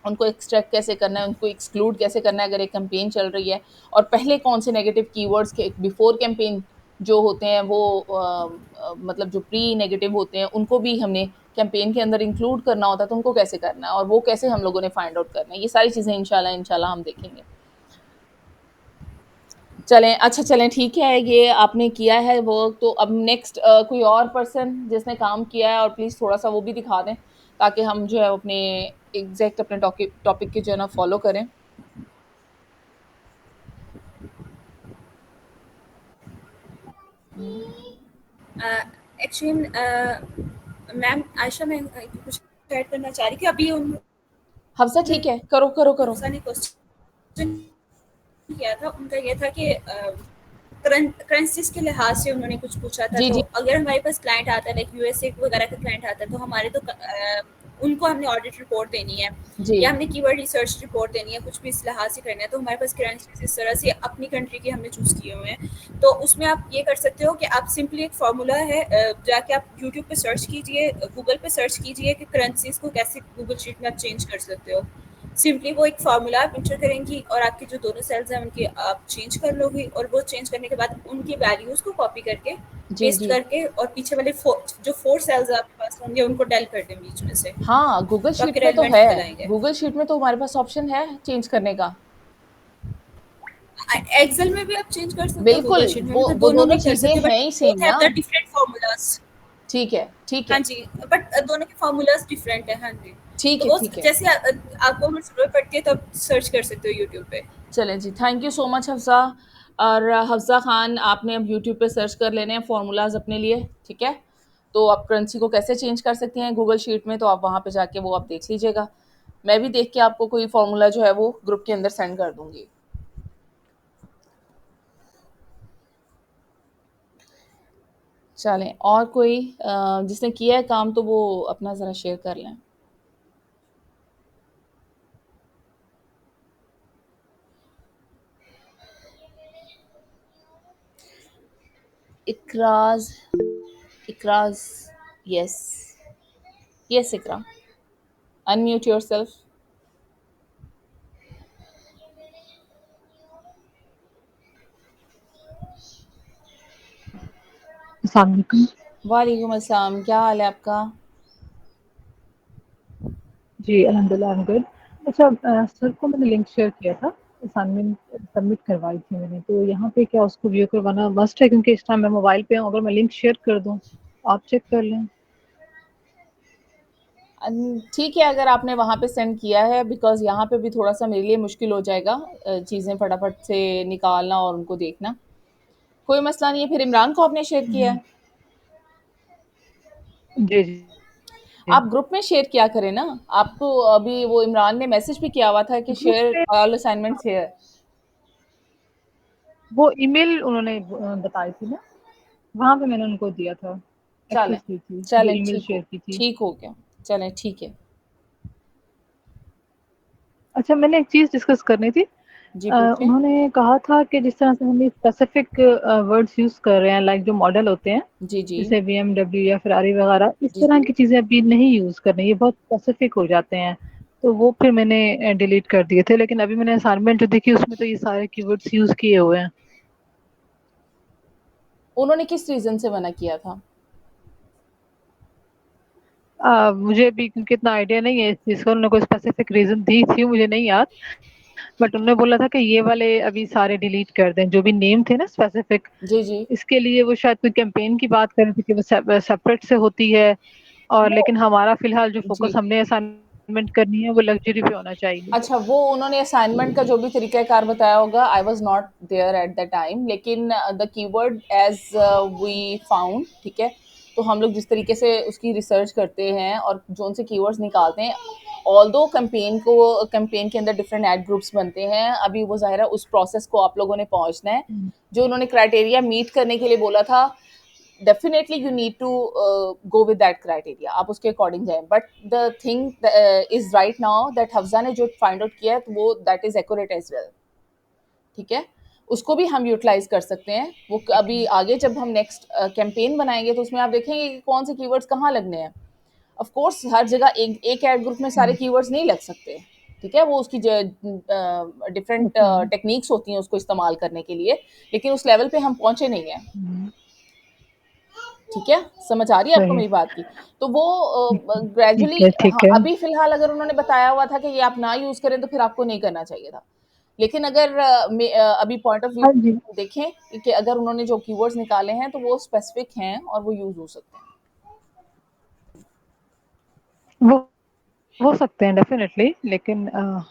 उनको एक्सट्रैक्ट कैसे करना है, उनको एक्सक्लूड कैसे करना है अगर एक कैंपेन चल रही है, और पहले कौन से नेगेटिव कीवर्ड्स के बिफोर कैंपेन जो होते हैं वो मतलब जो प्री नेगेटिव होते हैं, उनको भी हमने कैंपेन के अंदर इंक्लूड करना होता है, तो उनको कैसे करना है और वो कैसे हम लोगों ने फाइंड आउट करना है, ये सारी चीज़ें इंशाल्लाह इंशाल्लाह हम देखेंगे। चलें, अच्छा चलें, ठीक है, ये आपने किया है वर्क, तो अब नेक्स्ट कोई और पर्सन जिसने काम किया है, और प्लीज़ थोड़ा-सा वो भी दिखा दें, ताकि हम जो है अपने एग्ज़ैक्ट अपने टॉपिक के जो है ना फॉलो करें। एक्चुअली मैम आयशा, मैं कुछ ऐड करना चाह रही थी अभी। हफ्सा ठीक है, करो, करो, करो। हफ्सा ने क्वेश्चन किया था, उनका ये था कि करेंसीज के लिहाज से उन्होंने कुछ पूछा था। जी, तो जी, अगर हमारे पास क्लाइंट आता है, लाइक यूएसए वगैरह का क्लाइंट आता है, तो हमारे तो उनको हमने ऑडिट रिपोर्ट देनी है जी। या हमने कीवर्ड रिसर्च रिपोर्ट देनी है, कुछ भी इस लिहाज से करना है। तो हमारे पास करेंसीज इस तरह से अपनी कंट्री के हमने चूज़ किए हुए हैं। तो उसमें आप ये कर सकते हो कि आप सिंपली एक फार्मूला है, जाके आप यूट्यूब पे सर्च कीजिए, गूगल पे सर्च कीजिए कि करेंसीज को कैसे गूगल शीट में आप चेंज कर सकते हो। सिंपली वो एक फार्मूला आप इंटर करेंगी और आपके जो दोनों सेल्स हैं उनके आप चेंज कर लोगी, और वो चेंज करने के बाद उनकी वैल्यूज को कॉपी करके जी, पेस्ट जी। करके और पीछे वाले जो 4 सेल्स आपके पास होंगे उनको डेल कर दें बीच में से, हाँ, गूगल तो आपके शीट में तो रेलिवेंट है। निकल आएंगे। गूगल शीट में तो हमारे पास ऑप्शन है चेंज करने का। एक्सेल में भी आप चेंज कर सकते हो, बिल्कुल, गूगल शीट में भी, तो वो दोनों दोनों में कर चीज़ें सकते हो, बट हैं ही सेम बोथ हैव ना। The different formulas. ठीक है, ठीक हाँ है, जी, बट दोनों के फार्मूलाज डिफरेंट है। हाँ जी, ठीक तो है, वो ठीक है। जैसे आपको अगर ज़रूरत पड़ती है तो आप सर्च कर सकते हो यूट्यूब पे। चलें जी, thank you so much Hafsa. और हफ्सा खान, आपने अब यूट्यूब पे सर्च कर लेने हैं फार्मूलाज अपने लिए, ठीक है? तो आप करेंसी को कैसे चेंज कर सकती हैं गूगल शीट में, तो आप वहाँ पे जाके वो आप देख लीजिएगा। मैं भी देख के आपको कोई फार्मूला जो है वो ग्रुप के अंदर सेंड कर दूंगी। चलें, और कोई जिसने किया है काम तो वो अपना ज़रा शेयर कर लें। इकराज, इकराज, यस, यस इकरा, अनम्यूट योरसेल्फ। अस्सलाम वालेकुम। वालेकुम अस्सलाम, क्या हाल है आपका? जी, अल्हम्दुलिल्लाह आई एम गुड। अच्छा सर को मैंने लिंक शेयर किया था, असाइनमेंट सबमिट करवाई थी मैंने, तो यहाँ पे क्या उसको व्यू करवाना मस्ट है क्योंकि इस टाइम मैं मोबाइल पे हूँ, अगर मैं लिंक शेयर कर दूँ, आप चेक कर लें। ठीक है, अगर आपने वहाँ पे सेंड किया है, बिकॉज़ यहाँ पे भी थोड़ा-सा मेरे लिए मुश्किल हो जाएगा चीज़ें फटाफट से निकालना और उनको देखना। कोई मसला नहीं है, फिर इमरान को आपने शेयर किया है? जी, जी, जी। आप ग्रुप में शेयर किया करें ना। आपको अभी वो इमरान ने मैसेज भी किया हुआ था कि ग्रुप शेयर पे ऑल असाइनमेंट्स हियर। वो ईमेल उन्होंने बताई थी ना, वहाँ पे मैंने उनको दिया था, चलें, एक्सेस दी थी, जो चलें, ईमेल शेयर की थी। ठीक हो गया। चलें, ठीक है। अच्छा मैंने एक चीज़ डिस्कस करनी थी। जी, पूछें। उन्होंने कहा था कि जिस तरह से हम ये स्पेसिफिक वर्ड्स यूज़ कर रहे हैं लाइक जो मॉडल होते हैं, जी, जी। जैसे बीएमडब्ल्यू या फेरारी वगैरह, इस जी, तरह जी। की चीज़ें अभी नहीं यूज़ करनी, ये बहुत स्पेसिफिक हो जाते हैं। तो वो फिर मैंने डिलीट कर दिए थे, लेकिन अभी मैंने असाइनमेंट जो देखी उसमें तो ये सारे कीवर्ड्स यूज़ किए हुए हैं। उन्होंने किस रीज़न से मना किया था? मुझे भी क्योंकि इतना आइडिया नहीं है इस चीज़ का, उन्होंने कोई स्पेसिफिक रीज़न दी थी, मुझे नहीं याद। बट उन्होंने बोला था कि ये वाले अभी सारे डिलीट कर दें, जो भी नेम थे ना स्पेसिफिक, जी, जी। इसके लिए वो शायद कोई कैंपेन की बात कर रहे थे कि वो सेपरेट से होती है, और वो लेकिन हमारा फ़िलहाल जो जी। फ़ोकस हमने असाइनमेंट करनी है वो लग्ज़री पे होना चाहिए। अच्छा, वो उन्होंने असाइनमेंट का जो भी तरीक़ाकार बताया होगा, I was not there at the time, लेकिन the keyword as we found, ठीक है? तो हम लोग जिस तरीके से उसकी रिसर्च करते हैं और जो उनसे कीवर्ड्स निकालते हैं, ऑल्दो कैंपेन के अंदर डिफरेंट एड ग्रुप्स बनते हैं, अभी वो ज़ाहिर है उस प्रोसेस को आप लोगों ने पहुँचना है। जो उन्होंने क्राइटेरिया मीट करने के लिए बोला था, definitely you need to go with that criteria, आप उसके अकॉर्डिंग जाएं, but the thing is right now that Hafza ने जो फाइंड आउट किया है तो वो that is accurate as well, ठीक है? उसको भी हम यूटिलाइज कर सकते हैं। वो अभी आगे जब हम नेक्स्ट कैंपेन बनाएंगे तो उसमें आप देखेंगे कि कौन से कीवर्ड्स कहाँ लगने हैं। ऑफ कोर्स हर जगह एक एड ग्रुप में सारे कीवर्ड्स नहीं लग सकते, ठीक है? वो उसकी डिफरेंट ओके। टेक्निक्स होती हैं उसको इस्तेमाल करने के लिए, लेकिन उस लेवल पे हम पहुंचे नहीं हैं, ठीक है? समझ आ रही है आपको सही। मेरी बात की? तो वो ठीक ग्रेजुअली है, ठीक है। अभी फ़िलहाल अगर उन्होंने बताया हुआ था कि ये आप ना यूज़ करें तो फिर आपको नहीं करना चाहिए था। लेकिन अगर अभी पॉइंट ऑफ व्यू हाँ जी, देखें कि अगर उन्होंने जो कीवर्ड्स निकाले हैं तो वो स्पेसिफिक हैं और वो यूज़ हो सकते हैं। वो हो सकते हैं डेफ़िनेटली, लेकिन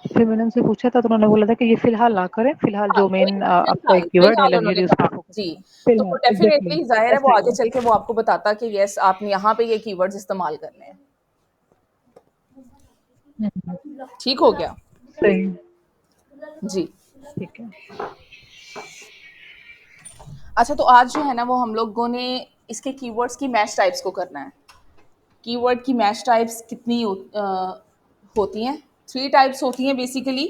फिर मैंने उनसे पूछा था तो उन्होंने बोला था कि ये फ़िलहाल ना करें, फ़िलहाल हाँ, जो मेन आपका एक कीवर्ड है फ़िलहाल उन्होंने लग्ज़री, उस पे कहा। फ़ोकस जी, करें। तो वो फ़िलहाल एग्ज़ैक्टली, डेफ़िनेटली ज़ाहिर है वो ऐसा ही आगे है। चल के वो आपको बताता कि येस आपने यहाँ पे ये कीवर्ड्स इस्तेमाल करने हैं। ठीक हो गया? सही, जी। ठीक है। अच्छा, तो आज जो है ना वो हम लोगों ने इसके कीवर्ड्स की मैच टाइप्स को करना है। कीवर्ड की मैच टाइप्स कितनी होती हैं? 3 टाइप्स होती हैं बेसिकली।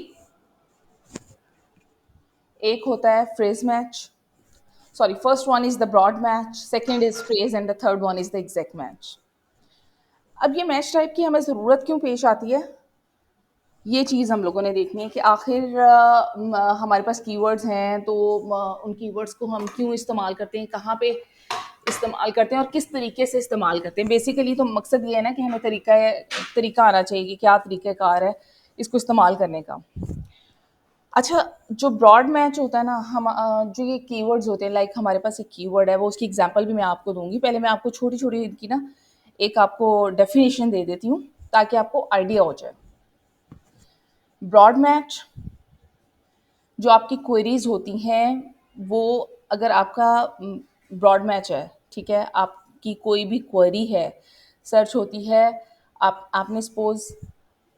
एक होता है phrase match, sorry, first one is the broad match, second is phrase and the third one is the exact match. अब ये मैच टाइप की हमें ज़रूरत क्यों पेश आती है? ये चीज़ हम लोगों ने देखनी है कि आखिर हमारे पास कीवर्ड्स हैं तो उन कीवर्ड्स को हम क्यों इस्तेमाल करते हैं, कहाँ पे इस्तेमाल करते हैं और किस तरीके से इस्तेमाल करते हैं। बेसिकली तो मकसद ये है ना कि हमें तरीका आना चाहिए कि क्या तरीक़ाकार है इसको इस्तेमाल करने का। अच्छा, जो ब्रॉड मैच होता है ना, जो ये कीवर्ड्स होते हैं, लाइक हमारे पास एक कीवर्ड है, वो उसकी एग्जांपल भी मैं आपको दूंगी। पहले मैं आपको छोटी छोटी इनकी ना एक आपको डेफिनेशन दे देती हूँ ताकि आपको आइडिया हो जाए। ब्रॉड मैच जो आपकी क्वेरीज होती हैं, वो अगर आपका ब्रॉड मैच है, ठीक है, आपकी कोई भी क्वेरी है, सर्च होती है, आपने सपोज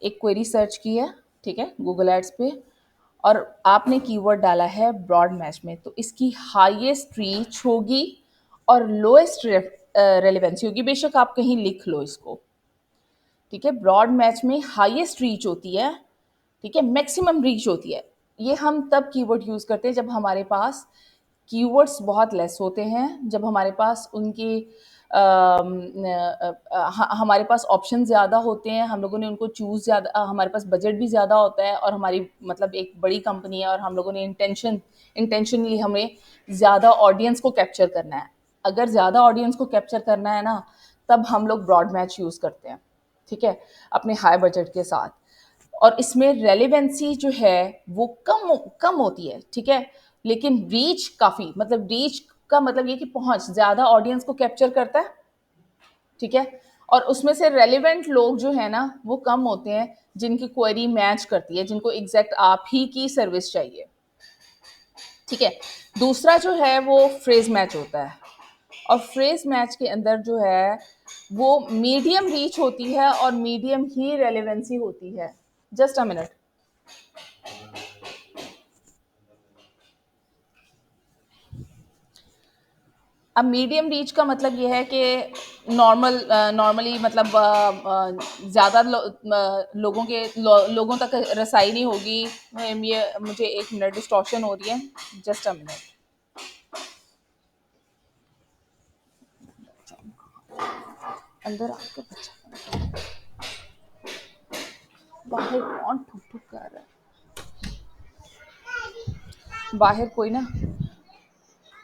एक क्वेरी सर्च की है, ठीक है, गूगल एड्स पे, और आपने कीवर्ड डाला है ब्रॉड मैच में, तो इसकी हाईएस्ट रीच होगी और लोएस्ट रेलेवेंसी होगी। बेशक आप कहीं लिख लो इसको, ठीक है। ब्रॉड मैच में हाईएस्ट रीच होती है, ठीक है, मैक्सिमम रीच होती है। ये हम तब कीवर्ड यूज़ करते हैं जब हमारे पास कीवर्ड्स बहुत लेस होते हैं, जब हमारे पास उनकी हमारे पास ऑप्शन ज़्यादा होते हैं, हम लोगों ने उनको चूज़ ज़्यादा, हमारे पास बजट भी ज़्यादा होता है, और हमारी मतलब एक बड़ी कंपनी है और हम लोगों ने इंटेंशनली हमें ज़्यादा ऑडियंस को कैप्चर करना है। अगर ज़्यादा ऑडियंस को कैप्चर करना है ना, तब हम लोग ब्रॉड मैच यूज़ करते हैं, ठीक है, अपने हाई बजट के साथ। और इसमें रेलेवेंसी जो है वो कम कम होती है, ठीक है, लेकिन रीच काफ़ी, मतलब रीच का मतलब ये कि पहुंच ज़्यादा ऑडियंस को कैप्चर करता है, ठीक है। और उसमें से रेलिवेंट लोग जो है ना वो कम होते हैं, जिनकी क्वेरी मैच करती है, जिनको एग्जैक्ट आप ही की सर्विस चाहिए, ठीक है। दूसरा जो है वो फ्रेज मैच होता है, और फ्रेज मैच के अंदर जो है वो मीडियम रीच होती है और मीडियम ही रेलेवेंसी होती है। Just a minute. अब मीडियम रीच का मतलब ये है कि नॉर्मली मतलब ज़्यादा लोगों तक रसाई नहीं होगी। ये मुझे एक मिनट, डिस्टॉर्शन हो रही है, जस्ट अ मिनट। अंदर आके बच्चा, बाहर कौन ठुक ठुक कर रहा है? बाहर कोई ना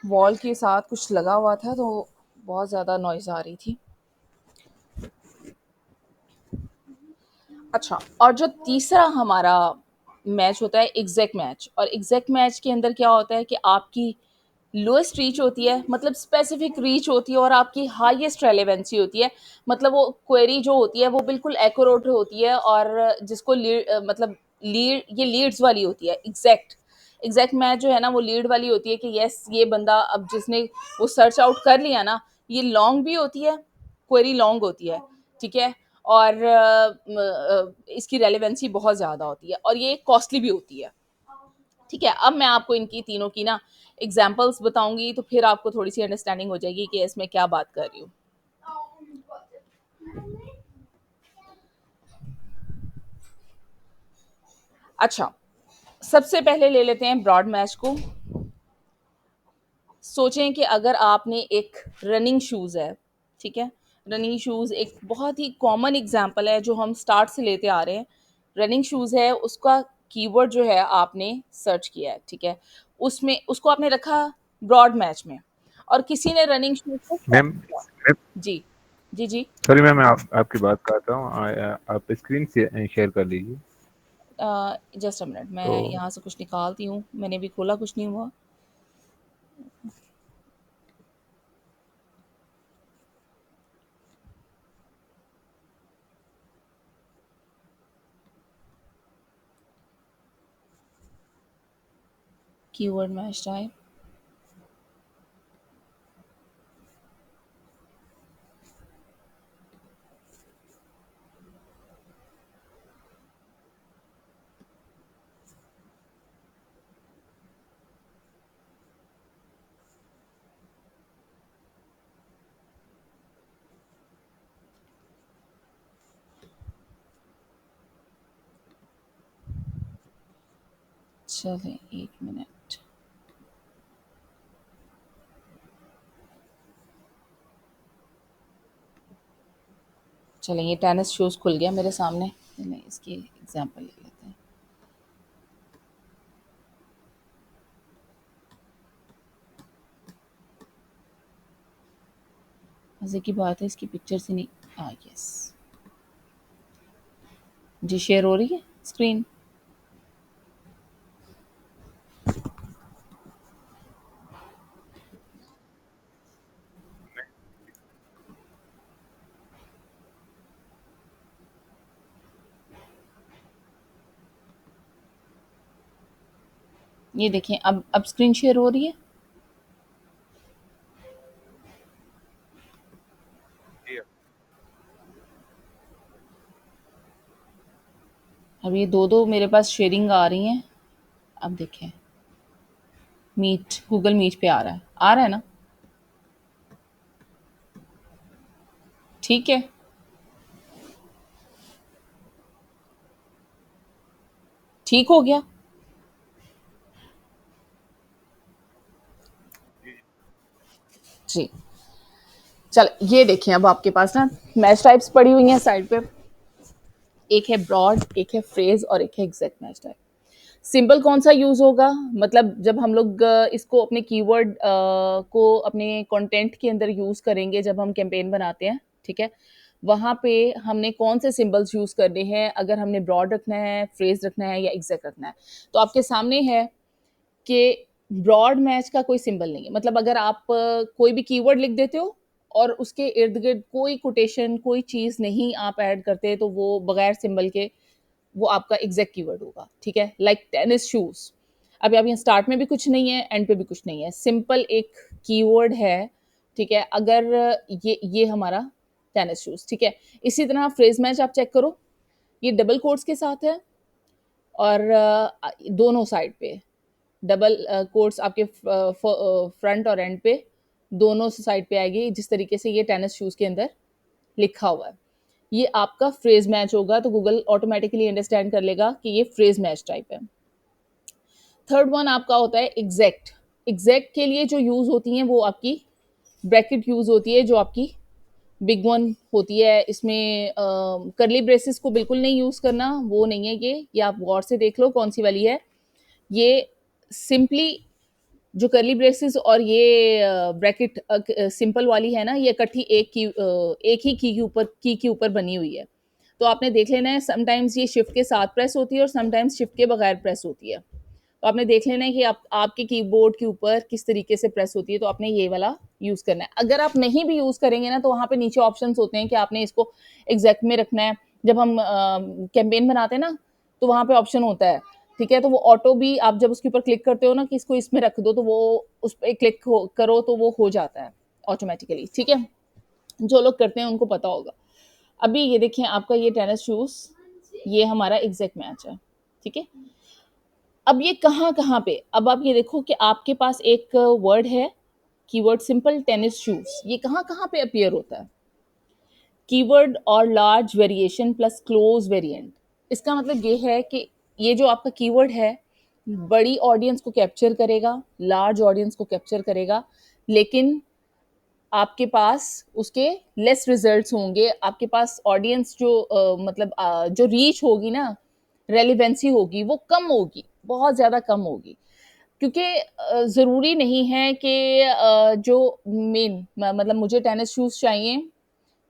वॉल के साथ कुछ लगा हुआ था, तो बहुत ज़्यादा नॉइज़ आ रही थी। अच्छा, और जो तीसरा हमारा मैच होता है एग्जैक्ट मैच, और एग्जैक्ट मैच के अंदर क्या होता है कि आपकी लोएस्ट रीच होती है, मतलब स्पेसिफिक रीच होती है, और आपकी हाईएस्ट रेलेवेंसी होती है। मतलब वो क्वेरी जो होती है वो बिल्कुल एक्यूरेट होती है, और जिसको मतलब लीड, ये लीड्स वाली होती है। एग्जैक्ट मैच जो है ना वो लीड वाली होती है कि यस, ये बंदा अब जिसने वो सर्च आउट कर लिया ना, ये लॉन्ग भी होती है, क्वेरी लॉन्ग होती है, ठीक है, और इसकी रेलेवेंसी बहुत ज़्यादा होती है, और ये कॉस्टली भी होती है, ठीक है। अब मैं आपको इनकी तीनों की ना एग्जाम्पल्स बताऊंगी, तो फिर आपको थोड़ी सी अंडरस्टैंडिंग हो जाएगी कि इसमें क्या बात कर रही हूँ। अच्छा, सबसे पहले ले लेते हैं ब्रॉड मैच को। सोचें कि अगर आपने एक रनिंग शूज़ है, ठीक है, रनिंग शूज़ एक बहुत ही कॉमन एग्जांपल है जो हम स्टार्ट से लेते आ रहे हैं। रनिंग शूज़ है, उसका कीवर्ड जो है आपने सर्च किया है, ठीक है, उसमें उसको आपने रखा ब्रॉड मैच में, और किसी ने रनिंग शूज़ को सर्च मैम किया। जी जी जी। सॉरी मैम, मैं आपकी बात काटता हूँ। आप स्क्रीन से शेयर कर लीजिए। जस्ट अ मिनट, मैं तो यहाँ से कुछ निकालती हूँ, मैंने भी खोला, कुछ नहीं हुआ। कीवर्ड मैच टाइप, चलें एक मिनट। चलें, ये टेनिस शूज़ खुल गया मेरे सामने, मैं इसकी एग्जांपल ले लेते हैं। मज़े की बात है, इसकी पिक्चर से नहीं, यस जी, शेयर हो रही है स्क्रीन। ये देखें, अब स्क्रीन शेयर हो रही है। अब ये दो मेरे पास शेयरिंग आ रही हैं। अब देखें, मीट, गूगल मीट पे आ रहा है ना? ठीक है, ठीक हो गया। जी, चल ये देखें, अब आपके पास ना मैच टाइप्स पड़ी हुई हैं साइड पे। एक है ब्रॉड, एक है फ्रेज और एक है एग्जैक्ट मैच टाइप। सिंबल कौन सा यूज होगा? मतलब जब हम लोग इसको अपने कीवर्ड को अपने कंटेंट के अंदर यूज करेंगे, जब हम कैंपेन बनाते हैं, ठीक है, वहां पे हमने कौन से सिंबल्स यूज करने हैं? अगर हमने ब्रॉड रखना है, फ्रेज रखना है या एग्जैक्ट रखना है, तो आपके सामने है कि ब्रॉड मैच का कोई सिंबल नहीं है। मतलब अगर आप कोई भी कीवर्ड लिख देते हो और उसके इर्द गिर्द कोई कोटेशन, कोई चीज नहीं आप ऐड करते, तो वो बगैर सिंबल के वो आपका एग्जैक्ट कीवर्ड होगा। ठीक है, लाइक टेनिस शूज। अब यहाँ स्टार्ट में भी कुछ नहीं है, एंड पे भी कुछ नहीं है, सिंपल एक कीवर्ड है। ठीक है, अगर ये हमारा टेनिस शूज, ठीक है। इसी तरह फ्रेज मैच आप चेक करो, ये डबल कोट्स के साथ है और दोनों साइड पे डबल कोट्स आपके फ्रंट और एंड पे दोनों साइड पे आएगी, जिस तरीके से ये टेनिस शूज के अंदर लिखा हुआ है। ये आपका फ्रेज मैच होगा, तो गूगल ऑटोमेटिकली अंडरस्टैंड कर लेगा कि ये फ्रेज मैच टाइप है। थर्ड वन आपका होता है एग्जैक्ट। एग्जैक्ट के लिए जो यूज होती हैं वो आपकी ब्रैकेट यूज होती है, जो आपकी बिग वन होती है। इसमें करली ब्रेसेस को बिल्कुल नहीं यूज करना, वो नहीं है ये आप गौर से देख लो कौन सी वाली है। ये सिंपली जो करली ब्रेसेस और ये ब्रैकेट सिंपल वाली है ना, ये इकट्ठी एक ही की के ऊपर बनी हुई है। तो आपने देख लेना है, समटाइम्स ये शिफ्ट के साथ प्रेस होती है और समटाइम्स शिफ्ट के बगैर प्रेस होती है। तो आपने देख लेना है कि आपके कीबोर्ड के ऊपर किस तरीके से प्रेस होती है, तो आपने ये वाला यूज करना है। अगर आप नहीं भी यूज करेंगे ना, तो वहां पे नीचे ऑप्शंस होते हैं कि आपने इसको एग्जैक्ट में रखना है। जब हम कैंपेन बनाते हैं ना, तो वहां पे ऑप्शन होता है, ठीक है, तो वो ऑटो भी आप जब उसके ऊपर क्लिक करते हो ना कि इसको इसमें रख दो, तो वो उस पर क्लिक करो तो वो हो जाता है ऑटोमेटिकली। ठीक है, जो लोग करते हैं उनको पता होगा। अभी ये देखिए, आपका ये टेनिस शूज, ये हमारा एग्जैक्ट मैच है। ठीक है, अब ये कहाँ पे, अब आप ये देखो कि आपके पास एक वर्ड है, कीवर्ड सिंपल टेनिस शूज, ये कहाँ पे अपीयर होता है? कीवर्ड और large variation plus close variant. इसका मतलब ये है कि ये जो आपका कीवर्ड है, बड़ी ऑडियंस को कैप्चर करेगा, लार्ज ऑडियंस को कैप्चर करेगा, लेकिन आपके पास उसके लेस रिजल्ट्स होंगे। आपके पास ऑडियंस जो जो रीच होगी ना, रेलिवेंसी होगी, वो कम होगी, बहुत ज़्यादा कम होगी। क्योंकि ज़रूरी नहीं है कि जो मेन मतलब मुझे टेनिस शूज़ चाहिए,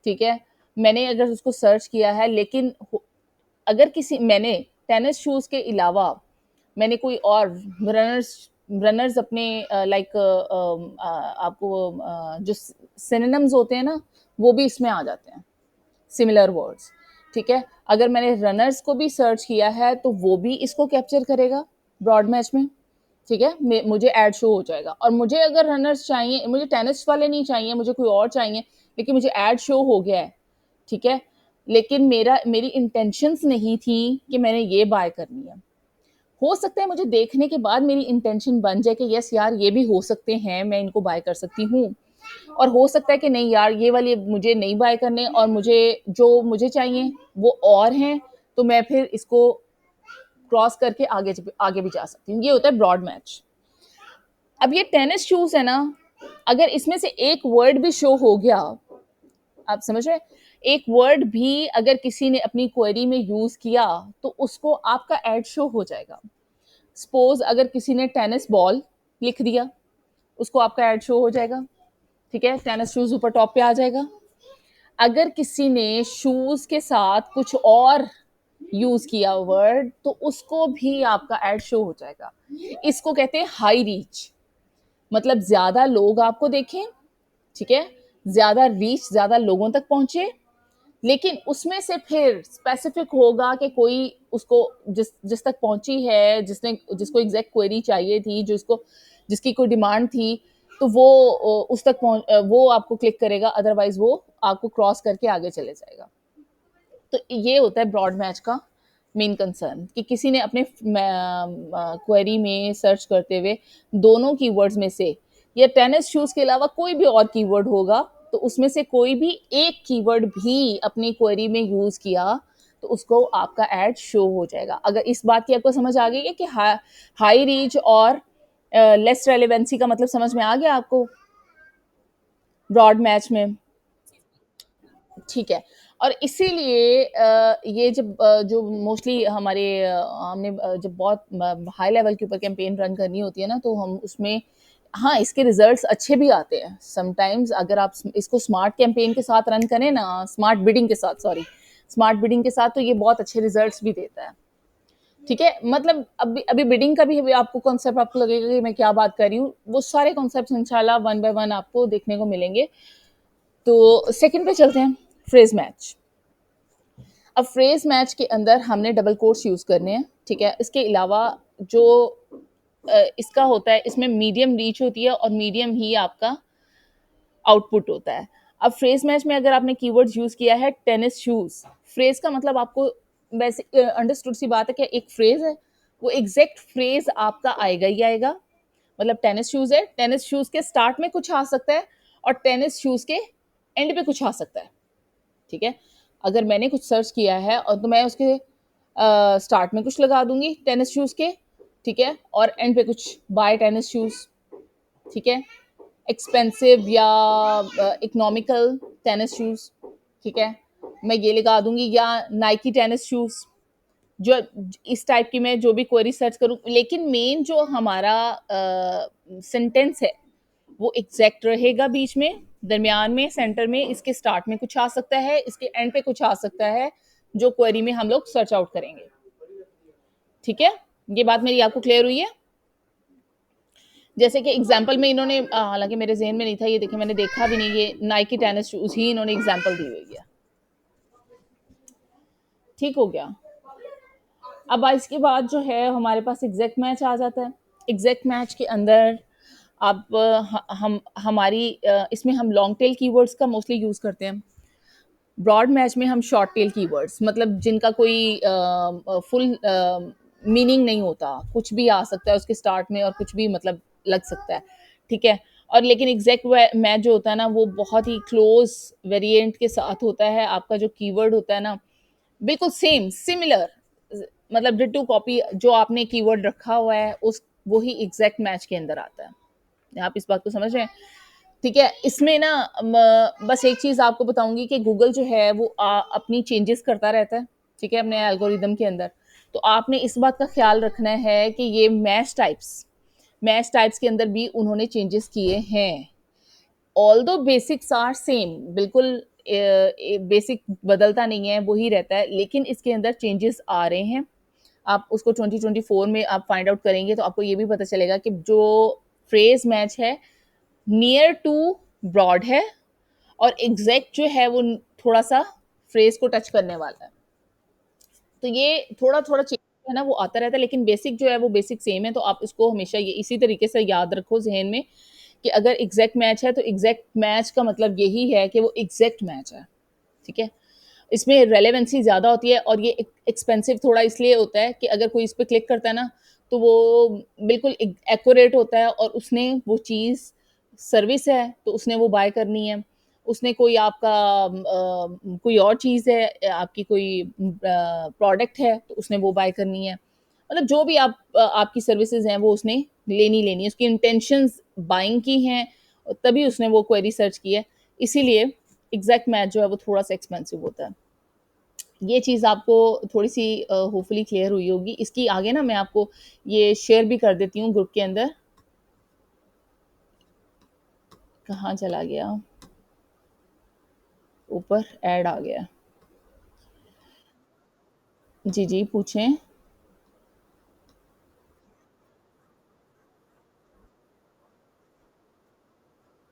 ठीक है, मैंने अगर उसको सर्च किया है, लेकिन अगर किसी मैंने टेनिस शूज़ के अलावा मैंने कोई और रनर्स अपने लाइक आपको जो सिनोनिम्स होते हैं ना, वो भी इसमें आ जाते हैं, सिमिलर वर्ड्स। ठीक है, अगर मैंने रनर्स को भी सर्च किया है, तो वो भी इसको कैप्चर करेगा ब्रॉड मैच में। ठीक है, मुझे ऐड शो हो जाएगा। और मुझे अगर रनर्स चाहिए, मुझे टेनिस वाले नहीं चाहिए, मुझे कोई और चाहिए, लेकिन मुझे ऐड शो हो गया है, ठीक है, लेकिन मेरी इंटेंशंस नहीं थी कि मैंने ये बाय करनी है। हो सकता है मुझे देखने के बाद मेरी इंटेंशन बन जाए कि यस यार, ये भी हो सकते हैं, मैं इनको बाय कर सकती हूँ। और हो सकता है कि नहीं यार, ये वाले मुझे नहीं बाय करने, और मुझे जो मुझे चाहिए वो और हैं, तो मैं फिर इसको क्रॉस करके आगे भी जा सकती हूँ। ये होता है ब्रॉड मैच। अब ये टेनिस शूज है ना, अगर इसमें से एक वर्ड भी शो हो गया, आप समझ रहे, एक वर्ड भी अगर किसी ने अपनी क्वेरी में यूज किया, तो उसको आपका एड शो हो जाएगा। सपोज अगर किसी ने टेनिस बॉल लिख दिया, उसको आपका एड शो हो जाएगा। ठीक है, टेनिस शूज ऊपर टॉप पे आ जाएगा। अगर किसी ने शूज के साथ कुछ और यूज किया वर्ड, तो उसको भी आपका एड शो हो जाएगा। इसको कहते हैं हाई रीच, मतलब ज्यादा लोग आपको देखें, ठीक है, ज्यादा रीच, ज्यादा लोगों तक पहुंचे, लेकिन उसमें से फिर स्पेसिफिक होगा कि कोई उसको जिस तक पहुंची है, जिसको एग्जैक्ट क्वेरी चाहिए थी, जिसकी कोई डिमांड थी, तो वो उस तक वो आपको क्लिक करेगा, अदरवाइज वो आपको क्रॉस करके आगे चले जाएगा। तो ये होता है ब्रॉड मैच का मेन कंसर्न, कि किसी ने अपने क्वेरी में सर्च करते हुए दोनों कीवर्ड्स में से, या टेनिस शूज के अलावा कोई भी और कीवर्ड होगा, तो उसमें से कोई भी एक कीवर्ड भी अपनी क्वेरी में यूज किया, तो उसको आपका एड शो हो जाएगा। अगर इस बात की आपको समझ आ गई है कि हाई रीच और लेस रेलेवेंसी का मतलब समझ में आ गया आपको ब्रॉड मैच में? ठीक है। और इसीलिए ये जब जो मोस्टली हमारे हमने जब बहुत हाई लेवल के ऊपर कैंपेन रन करनी होती है ना, तो हम उसमें, हाँ, इसके रिजल्ट्स अच्छे भी आते हैं समटाइम्स। अगर आप इसको स्मार्ट कैंपेन के साथ रन करें ना, स्मार्ट बिडिंग के साथ, सॉरी, स्मार्ट बिडिंग के साथ, तो ये बहुत अच्छे रिजल्ट्स भी देता है। ठीक है, मतलब अभी अभी बिडिंग का भी आपको कॉन्सेप्ट, आपको लगेगा कि मैं क्या बात कर रही हूँ, वो सारे कॉन्सेप्ट इंशाल्लाह वन बाय वन आपको देखने को मिलेंगे। तो सेकंड पे चलते हैं, फ्रेज मैच। अब फ्रेज मैच के अंदर हमने डबल कोट्स यूज करने हैं, ठीक है। इसके अलावा जो इसका होता है, इसमें मीडियम रीच होती है और मीडियम ही आपका आउटपुट होता है। अब फ्रेज मैच में अगर आपने कीवर्ड्स यूज किया है टेनिस शूज, फ्रेज का मतलब आपको वैसे अंडरस्टूड सी बात है कि एक फ्रेज है, वो एग्जैक्ट फ्रेज आपका आएगा ही आएगा। मतलब टेनिस शूज है, टेनिस शूज के स्टार्ट में कुछ आ सकता है और टेनिस शूज के एंड पे कुछ आ सकता है, ठीक है। अगर मैंने कुछ सर्च किया है और तो मैं उसके स्टार्ट में कुछ लगा दूंगी टेनिस शूज के, ठीक है, और एंड पे कुछ बाय टेनिस शूज, ठीक है, एक्सपेंसिव या इकोनॉमिकल टेनिस शूज, ठीक है, मैं ये लगा दूंगी, या नाइकी टेनिस शूज, जो इस टाइप की मैं जो भी क्वेरी सर्च करूं। लेकिन मेन जो हमारा सेंटेंस है वो एग्जैक्ट रहेगा, बीच में, दरमियान में, सेंटर में, इसके स्टार्ट में कुछ आ सकता है, इसके एंड पे कुछ आ सकता है, जो क्वेरी में हम लोग सर्च आउट करेंगे। ठीक है, ये बात मेरी आपको क्लियर हुई है? जैसे कि एग्जाम्पल में इन्होंने, हालांकि मेरे जहन में नहीं था ये, देखिए मैंने देखा भी नहीं, ये नाइकी टेनिस शूज ही इन्होंने एग्जाम्पल दी हुई है। ठीक हो गया। अब इसके बाद जो है हमारे पास एग्जैक्ट मैच आ जाता है। एग्जैक्ट मैच के अंदर आप हम हमारी इसमें हम लॉन्ग टेल कीवर्ड्स का मोस्टली यूज करते हैं। ब्रॉड मैच में हम शॉर्ट टेल कीवर्ड्स, मतलब जिनका कोई फुल मीनिंग नहीं होता, कुछ भी आ सकता है उसके स्टार्ट में और कुछ भी मतलब लग सकता है, ठीक है। और लेकिन एग्जैक्ट मैच जो होता है ना, वो बहुत ही क्लोज वेरिएंट के साथ होता है। आपका जो कीवर्ड होता है ना, बिल्कुल सेम सिमिलर, मतलब डिटो कॉपी जो आपने कीवर्ड रखा हुआ है उस वही एग्जैक्ट मैच के अंदर आता है। आप इस बात को समझ रहे हैं? ठीक है। इसमें ना बस एक चीज आपको बताऊंगी कि गूगल जो है वो अपनी चेंजेस करता रहता है, ठीक है, अपने एल्गोरिदम के अंदर। तो आपने इस बात का ख्याल रखना है कि ये मैच टाइप्स के अंदर भी उन्होंने चेंजेस किए हैं। ऑल दो बेसिक्स आर सेम, बिल्कुल बेसिक बदलता नहीं है, वही रहता है, लेकिन इसके अंदर चेंजेस आ रहे हैं। आप उसको 2024 में आप फाइंड आउट करेंगे तो आपको ये भी पता चलेगा कि जो फ्रेज मैच है नियर टू ब्रॉड है, और एग्जैक्ट जो है वो थोड़ा सा फ्रेज को टच करने वाला है। तो ये थोड़ा थोड़ा चेंज है ना, वो आता रहता है, लेकिन बेसिक जो है वो बेसिक सेम है। तो आप इसको हमेशा ये इसी तरीके से याद रखो जहन में, कि अगर एग्जैक्ट मैच है तो एग्जैक्ट मैच का मतलब यही है कि वो एग्जैक्ट मैच है, ठीक है। इसमें रेलेवेंसी ज़्यादा होती है, और ये एक्सपेंसिव थोड़ा इसलिए होता है कि अगर कोई इस पर क्लिक करता है ना, तो वो बिल्कुल एक्यूरेट होता है, और उसने वो चीज़, सर्विस है तो उसने वो बाय करनी है, उसने कोई आपका कोई और चीज़ है, आपकी कोई प्रोडक्ट है तो उसने वो बाय करनी है। मतलब जो भी आपकी सर्विसेज हैं वो उसने लेनी है, उसकी इंटेंशंस बाइंग की हैं, तभी उसने वो क्वेरी सर्च की है। इसीलिए एग्जैक्ट मैच जो है वो थोड़ा सा एक्सपेंसिव होता है। ये चीज़ आपको थोड़ी सी होपफुली क्लियर हुई होगी। इसकी आगे ना मैं आपको ये शेयर भी कर देती हूँ ग्रुप के अंदर। कहाँ चला गया? ऊपर ऐड आ गया। जी जी, पूछें।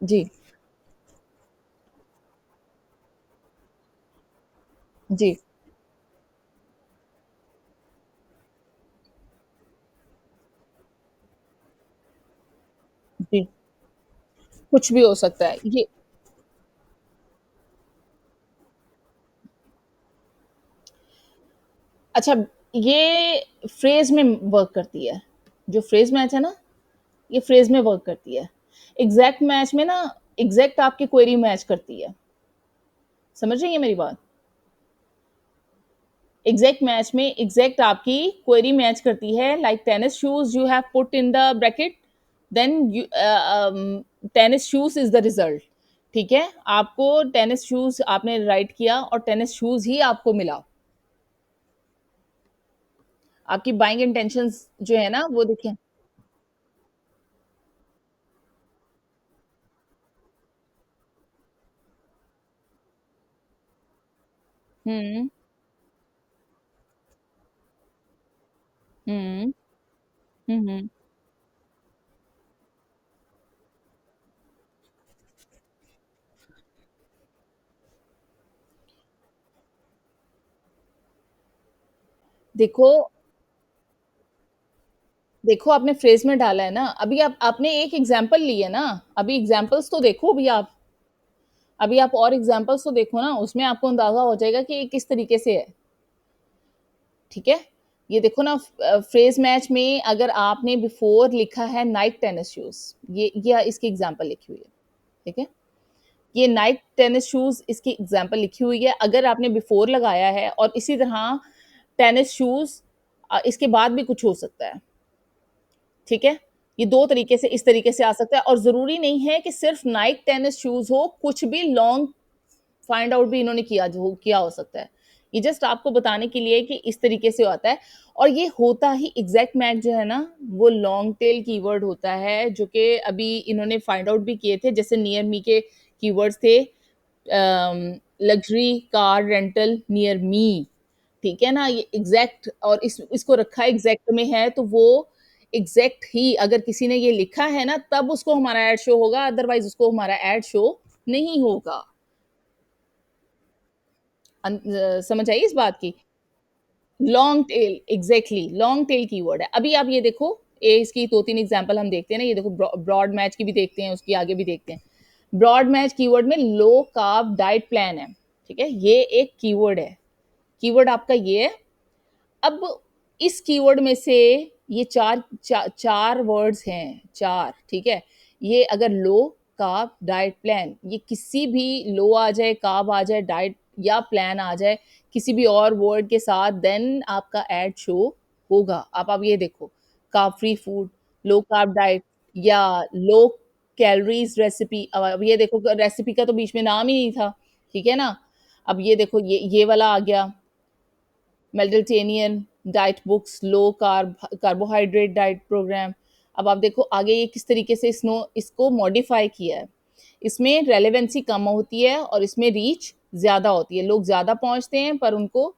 जी जी, जी, कुछ भी हो सकता है। ये अच्छा, ये फ्रेज़ में वर्क करती है। जो फ्रेज़ मैच है ना, ये फ्रेज़ में वर्क करती है। एग्ज़ैक्ट मैच में ना, एग्ज़ैक्ट आपकी क्वेरी मैच करती है। समझ रही हैं मेरी बात? एग्ज़ैक्ट मैच में एग्ज़ैक्ट आपकी क्वेरी मैच करती है, like tennis shoes you have put in the bracket, then tennis shoes is the result. ठीक है? आपको टेनिस शूज़ आपने राइट किया और टेनिस शूज़ ही आपको मिला। आपकी बाइंग इंटेंशंस जो है ना, वो देखिए। हुँ, हुँ, हुँ, हुँ। देखो देखो आपने फ्रेज़ में डाला है ना, अभी आप आपने एक एग्ज़ाम्पल ली है ना, अभी एग्ज़ाम्पल्स तो देखो अभी आप। अभी आप और एग्ज़ाम्पल्स तो देखो ना, उसमें आपको अंदाज़ा हो जाएगा कि ये किस तरीके से है, ठीक है? ये देखो ना, फ्रेज़ मैच में अगर आपने बिफोर लिखा है नाइक टेनिस शूज़, ये इसकी एग्ज़ाम्पल लिखी हुई है, ठीक है? ये नाइक टेनिस शूज़ इसकी एग्ज़ाम्पल लिखी हुई है, अगर आपने बिफोर लगाया है और इसी तरह टेनिस शूज़ इसके बाद भी कुछ हो सकता है, ठीक है? ये 2 तरीके से इस तरीके से आ सकता है और ज़रूरी नहीं है कि सिर्फ़ नाइक टेनिस शूज़ हो, कुछ भी लॉन्ग फाइंड आउट भी इन्होंने किया हो सकता है। ये जस्ट आपको बताने के लिए कि इस तरीके से आता है और ये होता ही एग्ज़ैक्ट मैच जो है ना, वो लॉन्ग टेल कीवर्ड होता है, जो कि अभी इन्होंने फाइंड आउट भी किए थे, जैसे नियर मी के कीवर्ड्स थे, luxury car rental near me, ठीक है ना? ये एग्ज़ैक्ट और इसको रखा एग्ज़ैक्ट में है, तो वो एग्ज़ैक्ट ही अगर किसी ने ये लिखा है ना, तब उसको हमारा ऐड शो होगा, अदरवाइज़ उसको हमारा ऐड शो नहीं होगा। समझ आई इस बात की? Long tail exactly long tail keyword है। अभी आप ये देखो, ये इसकी 2-3 एग्ज़ाम्पल हम देखते हैं ना, ये देखो ब्रॉड मैच की भी देखते हैं, उसकी आगे भी देखते हैं। ब्रॉड मैच कीवर्ड में लो कार्ब डाइट प्लान है, ठीक है? ये एक कीवर्ड है। कीवर्ड आपका ये है। अब इस कीवर्ड में से ये 4 वर्ड्स हैं, 4, ठीक है? ये अगर लो, कार्ब, डाइट, प्लान, ये किसी भी लो आ जाए, कार्ब आ जाए, डाइट या प्लान आ जाए, किसी भी और वर्ड के साथ, देन आपका एड शो होगा। आप ये देखो, carb free food, low carb diet या लो कैलोरीज़ रेसिपी। अब ये देखो, रेसिपी का तो बीच में नाम ही नहीं था, ठीक है ना? अब ये देखो, ये वाला आ गया, Mediterranean diet books, low carbohydrate diet program. अब आप देखो आगे ये किस तरीके से इसको मॉडिफाई किया है। इसमें रेलेवेंसी कम होती है और इसमें रीच ज़्यादा होती है। लोग ज़्यादा पहुँचते हैं पर उनको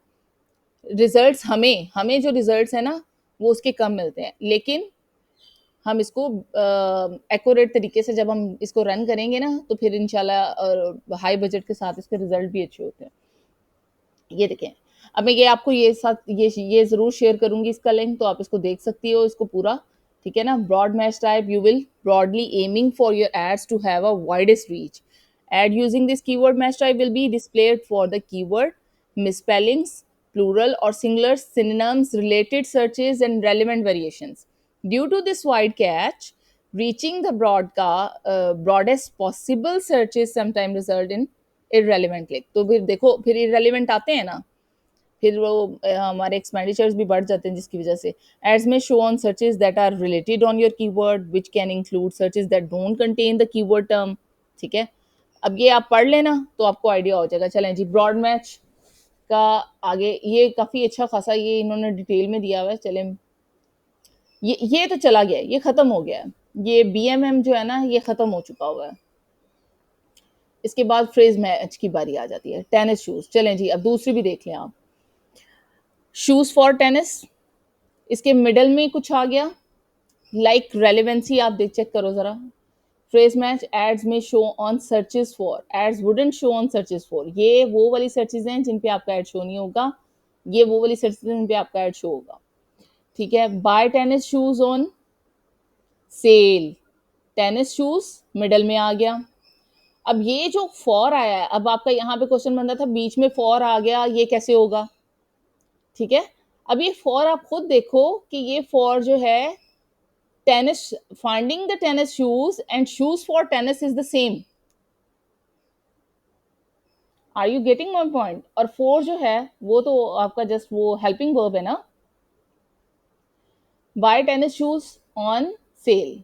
रिज़ल्ट्स, हमें जो रिज़ल्ट्स हैं ना, वो उसके कम मिलते हैं। लेकिन हम इसको एक्यूरेट तरीके से जब हम इसको रन करेंगे ना, तो फिर इंशाल्लाह हाई बजट के साथ इसके रिज़ल्ट भी अच्छे होते हैं। ये देखें, अब मैं ये आपको ये ज़रूर शेयर करूँगी इसका लिंक, तो आप इसको देख सकती हो इसको पूरा, ठीक है ना? Broad match type, you will broadly aiming for your ads to have a widest reach. Ad using this keyword match type will be displayed for the keyword, misspellings, plural or singular synonyms, related searches and relevant variations. Due to this wide catch, reaching the broadest possible searches sometimes result in irrelevant click. तो फिर देखो, फिर irrelevant आते हैं ना, फिर वो हमारे एक्सपेंडिचर्स भी बढ़ जाते हैं, जिसकी वजह से एड्स में show on searches that are related on your keyword, which can include searches that don't contain the keyword term, ठीक है? अब ये आप पढ़ लेना तो आपको आइडिया हो जाएगा। चलें जी, ब्रॉड मैच का आगे ये काफ़ी अच्छा खासा ये इन्होंने डिटेल में दिया हुआ है। चलें, ये तो चला गया है, ये खत्म हो गया है। ये बीएमएम जो है ना, ये खत्म हो चुका हुआ है। इसके बाद फ्रेज मैच की बारी आ जाती है, टेनिस शूज। चलें जी, अब दूसरी भी देख लें आप। शूज फॉर टेनिस, इसके मिडल में कुछ आ गया, लाइक रेलेवेंसी आप देख चेक करो ज़रा। फ्रेज मैच एड्स में show on searches for, ads wouldn't show on searches for, ये वो वाली सर्चेज हैं जिन पे आपका एड शो नहीं होगा, ये वो वाली सर्चेज हैं जिन पे आपका एड शो होगा, ठीक है। Buy tennis shoes on sale, tennis shoes middle में आ गया। अब ये जो फॉर आया है, अब आपका यहाँ पे क्वेश्चन बन रहा था बीच में फॉर आ गया, ये कैसे होगा, ठीक है। अब ये फॉर आप खुद देखो कि ये फॉर जो है tennis, finding the tennis shoes and shoes for tennis is the same, are you getting my point. और फोर जो है वो तो आपका जस्ट वो हेल्पिंग वर्ब है ना, buy tennis shoes on sale,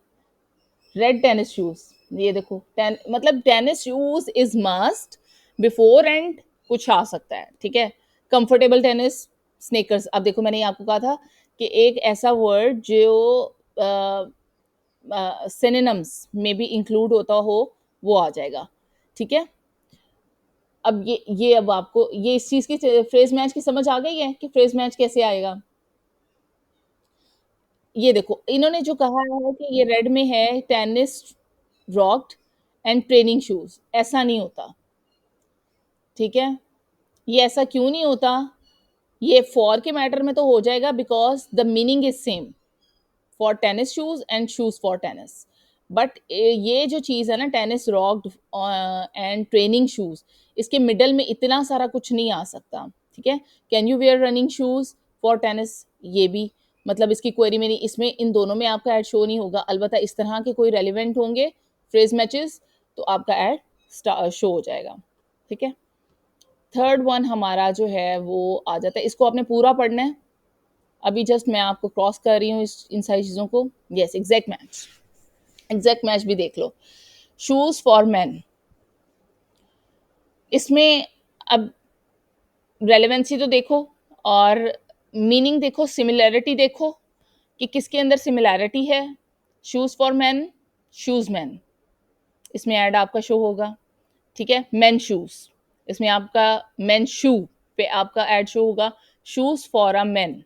red tennis shoes, ये देखो मतलब tennis shoes is must, before and कुछ आ सकता है, ठीक है। कंफर्टेबल टेनिस स्नेकर्स, अब देखो मैंने आपको कहा था कि एक ऐसा वर्ड जो सिनोनिम्स में भी इंक्लूड होता हो वो आ जाएगा, ठीक है। अब ये अब आपको ये इस चीज की फ्रेज मैच की समझ आ गई है कि फ्रेज मैच कैसे आएगा। ये देखो इन्होंने जो कहा है कि ये रेड में है tennis rocked and training shoes, ऐसा नहीं होता, ठीक है। ये ऐसा क्यों नहीं होता, ये फॉर के मैटर में तो हो जाएगा because the meaning is same for tennis shoes and shoes for tennis, but ये जो चीज़ है ना tennis rocked and training shoes, इसके मिडल में इतना सारा कुछ नहीं आ सकता, ठीक है। Can you wear running shoes for tennis, ये भी मतलब इसकी क्वेरी मेरी इसमें इन दोनों में आपका ऐड शो नहीं होगा, अलबत्ता इस तरह के कोई रेलिवेंट होंगे फ्रेज मैचेस तो आपका ऐड शो हो जाएगा, ठीक है। थर्ड वन हमारा जो है वो आ जाता है, इसको आपने पूरा पढ़ना है, अभी जस्ट मैं आपको क्रॉस कर रही हूँ इन सारी चीज़ों को। Yes, exact match, exact match भी देख लो, शूज फॉर मैन, इसमें अब रेलेवेंसी तो देखो और मीनिंग देखो, सिमिलैरिटी देखो कि किसके अंदर सिमिलैरिटी है, shoes for man, shoes man, इसमें ऐड आपका शो होगा, ठीक है। मैन शूज, इसमें आपका मैन शू पे आपका ऐड शो होगा, शूज फॉर अ मैन,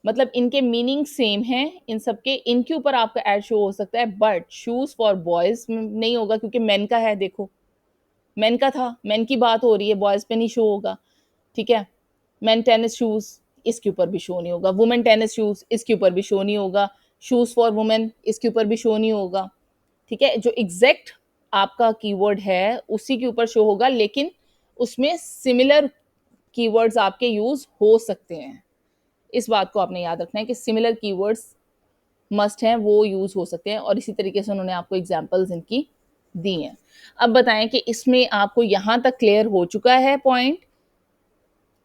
मतलब इनके मीनिंग सेम हैं इन सबके, इनके ऊपर आपका ऐड शो हो सकता है, बट शूज फॉर बॉयज नहीं होगा क्योंकि मेन का है, देखो मेन का था, मेन की बात हो रही है, बॉयज पे नहीं शो होगा, ठीक है। मैन टेनिस शूज, इसके ऊपर भी शो नहीं होगा, वुमेन टेनिस शूज, इसके ऊपर भी शो नहीं होगा, शूज फॉर वुमेन, इसके ऊपर भी शो नहीं होगा, ठीक है। जो एग्जैक्ट आपका कीवर्ड है उसी के ऊपर शो होगा, लेकिन उसमें सिमिलर कीवर्ड्स आपके यूज हो सकते हैं, इस बात को आपने याद रखना है कि सिमिलर कीवर्ड्स मस्ट हैं, वो यूज हो सकते हैं, और इसी तरीके से उन्होंने आपको एग्जांपल्स इनकी दी हैं। अब बताएं कि इसमें आपको यहां तक क्लियर हो चुका है पॉइंट,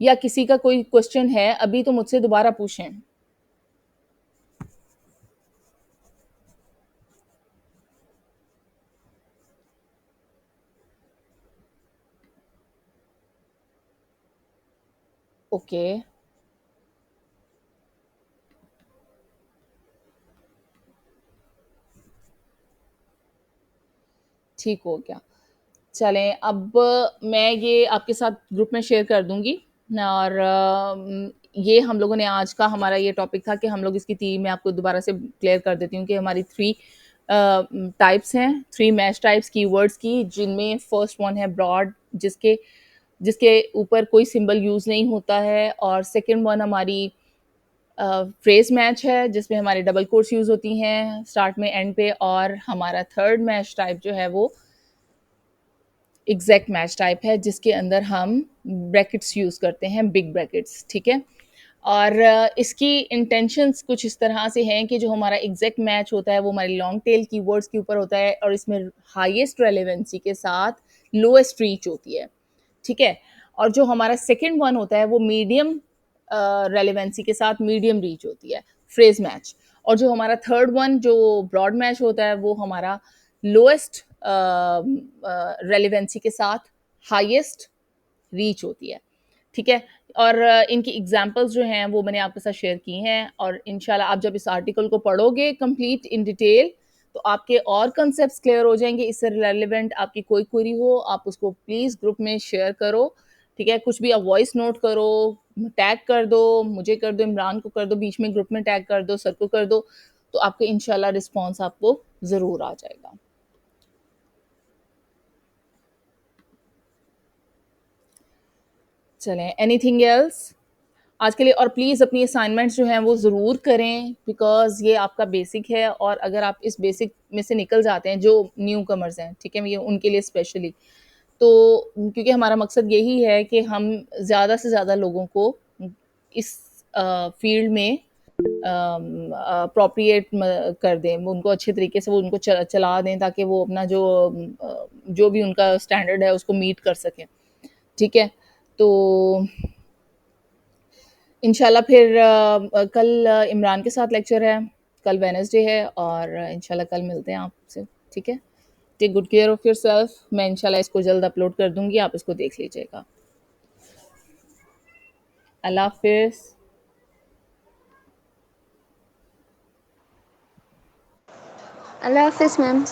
या किसी का कोई क्वेश्चन है अभी तो मुझसे दोबारा पूछें। ओके, ठीक हो गया, चलें अब मैं ये आपके साथ ग्रुप में शेयर कर दूंगी, और ये हम लोगों ने आज का हमारा ये टॉपिक था कि हम लोग इसकी थीम में आपको दोबारा से क्लियर कर देती हूँ कि हमारी 3 टाइप्स हैं, 3 मैच टाइप्स कीवर्ड्स की, जिनमें फर्स्ट वन है ब्रॉड, जिसके जिसके ऊपर कोई सिंबल यूज़ नहीं होता है, और सेकंड वन हमारी फ्रेज मैच है जिसमें हमारे डबल कोट्स यूज़ होती हैं स्टार्ट में एंड पे, और हमारा थर्ड मैच टाइप जो है वो एग्जैक्ट मैच टाइप है जिसके अंदर हम ब्रैकेट्स यूज़ करते हैं, बिग ब्रैकेट्स, ठीक है। और इसकी इंटेंशंस कुछ इस तरह से हैं कि जो हमारा एग्जैक्ट मैच होता है वो हमारे लॉन्ग टेल कीवर्ड्स के ऊपर होता है, और इसमें हाईएस्ट रेलेवेंसी के साथ लोएस्ट रीच होती है, ठीक है। और जो हमारा सेकंड वन होता है वो मीडियम रेलेवेंसी के साथ मीडियम रीच होती है, फ्रेज मैच। और जो हमारा थर्ड वन जो ब्रॉड मैच होता है वो हमारा लोएस्ट रेलेवेंसी के साथ हाईएस्ट रीच होती है, ठीक है। और इनकी एग्जांपल्स जो हैं वो मैंने आपके साथ शेयर की हैं, और इंशाल्लाह आप जब इस आर्टिकल को पढ़ोगे कंप्लीट इन डिटेल तो आपके और कंसेप्ट्स क्लियर हो जाएंगे। इससे रिलेवेंट आपकी कोई क्वेरी हो आप उसको प्लीज़ ग्रुप में शेयर करो, ठीक है। कुछ भी आप वॉइस नोट करो, टैग कर दो, मुझे कर दो, इमरान को कर दो, बीच में ग्रुप में टैग कर दो, सर को कर दो, तो आपके इंशाल्लाह रिस्पॉन्स आपको ज़रूर आ जाएगा। चलें, एनीथिंग एल्स आज के लिए? और प्लीज़ अपनी असाइनमेंट्स जो हैं वो ज़रूर करें, बिकॉज़ ये आपका बेसिक है, और अगर आप इस बेसिक में से निकल जाते हैं, जो न्यू कमर्स हैं, ठीक है? ये उनके लिए स्पेशली, तो क्योंकि हमारा मकसद यही है कि हम ज़्यादा से ज़्यादा लोगों को इस फ़ील्ड में अप्रोप्रिएट कर दें, उनको अच्छे तरीके से वो उनको चला दें, ताकि वो अपना जो भी उनका स्टैंडर्ड है उसको मीट कर सकें, ठीक है? तो इंशाल्लाह फिर कल इमरान के साथ लेक्चर है, कल वेडनेसडे है, और इंशाल्लाह कल मिलते हैं आपसे, ठीक है? Take good care of yourself. मैं इंशाल्लाह इसको जल्द अपलोड कर दूँगी, आप इसको देख लीजिएगा। अल्लाह हाफ़िज़। अल्लाह हाफिज़ मैम।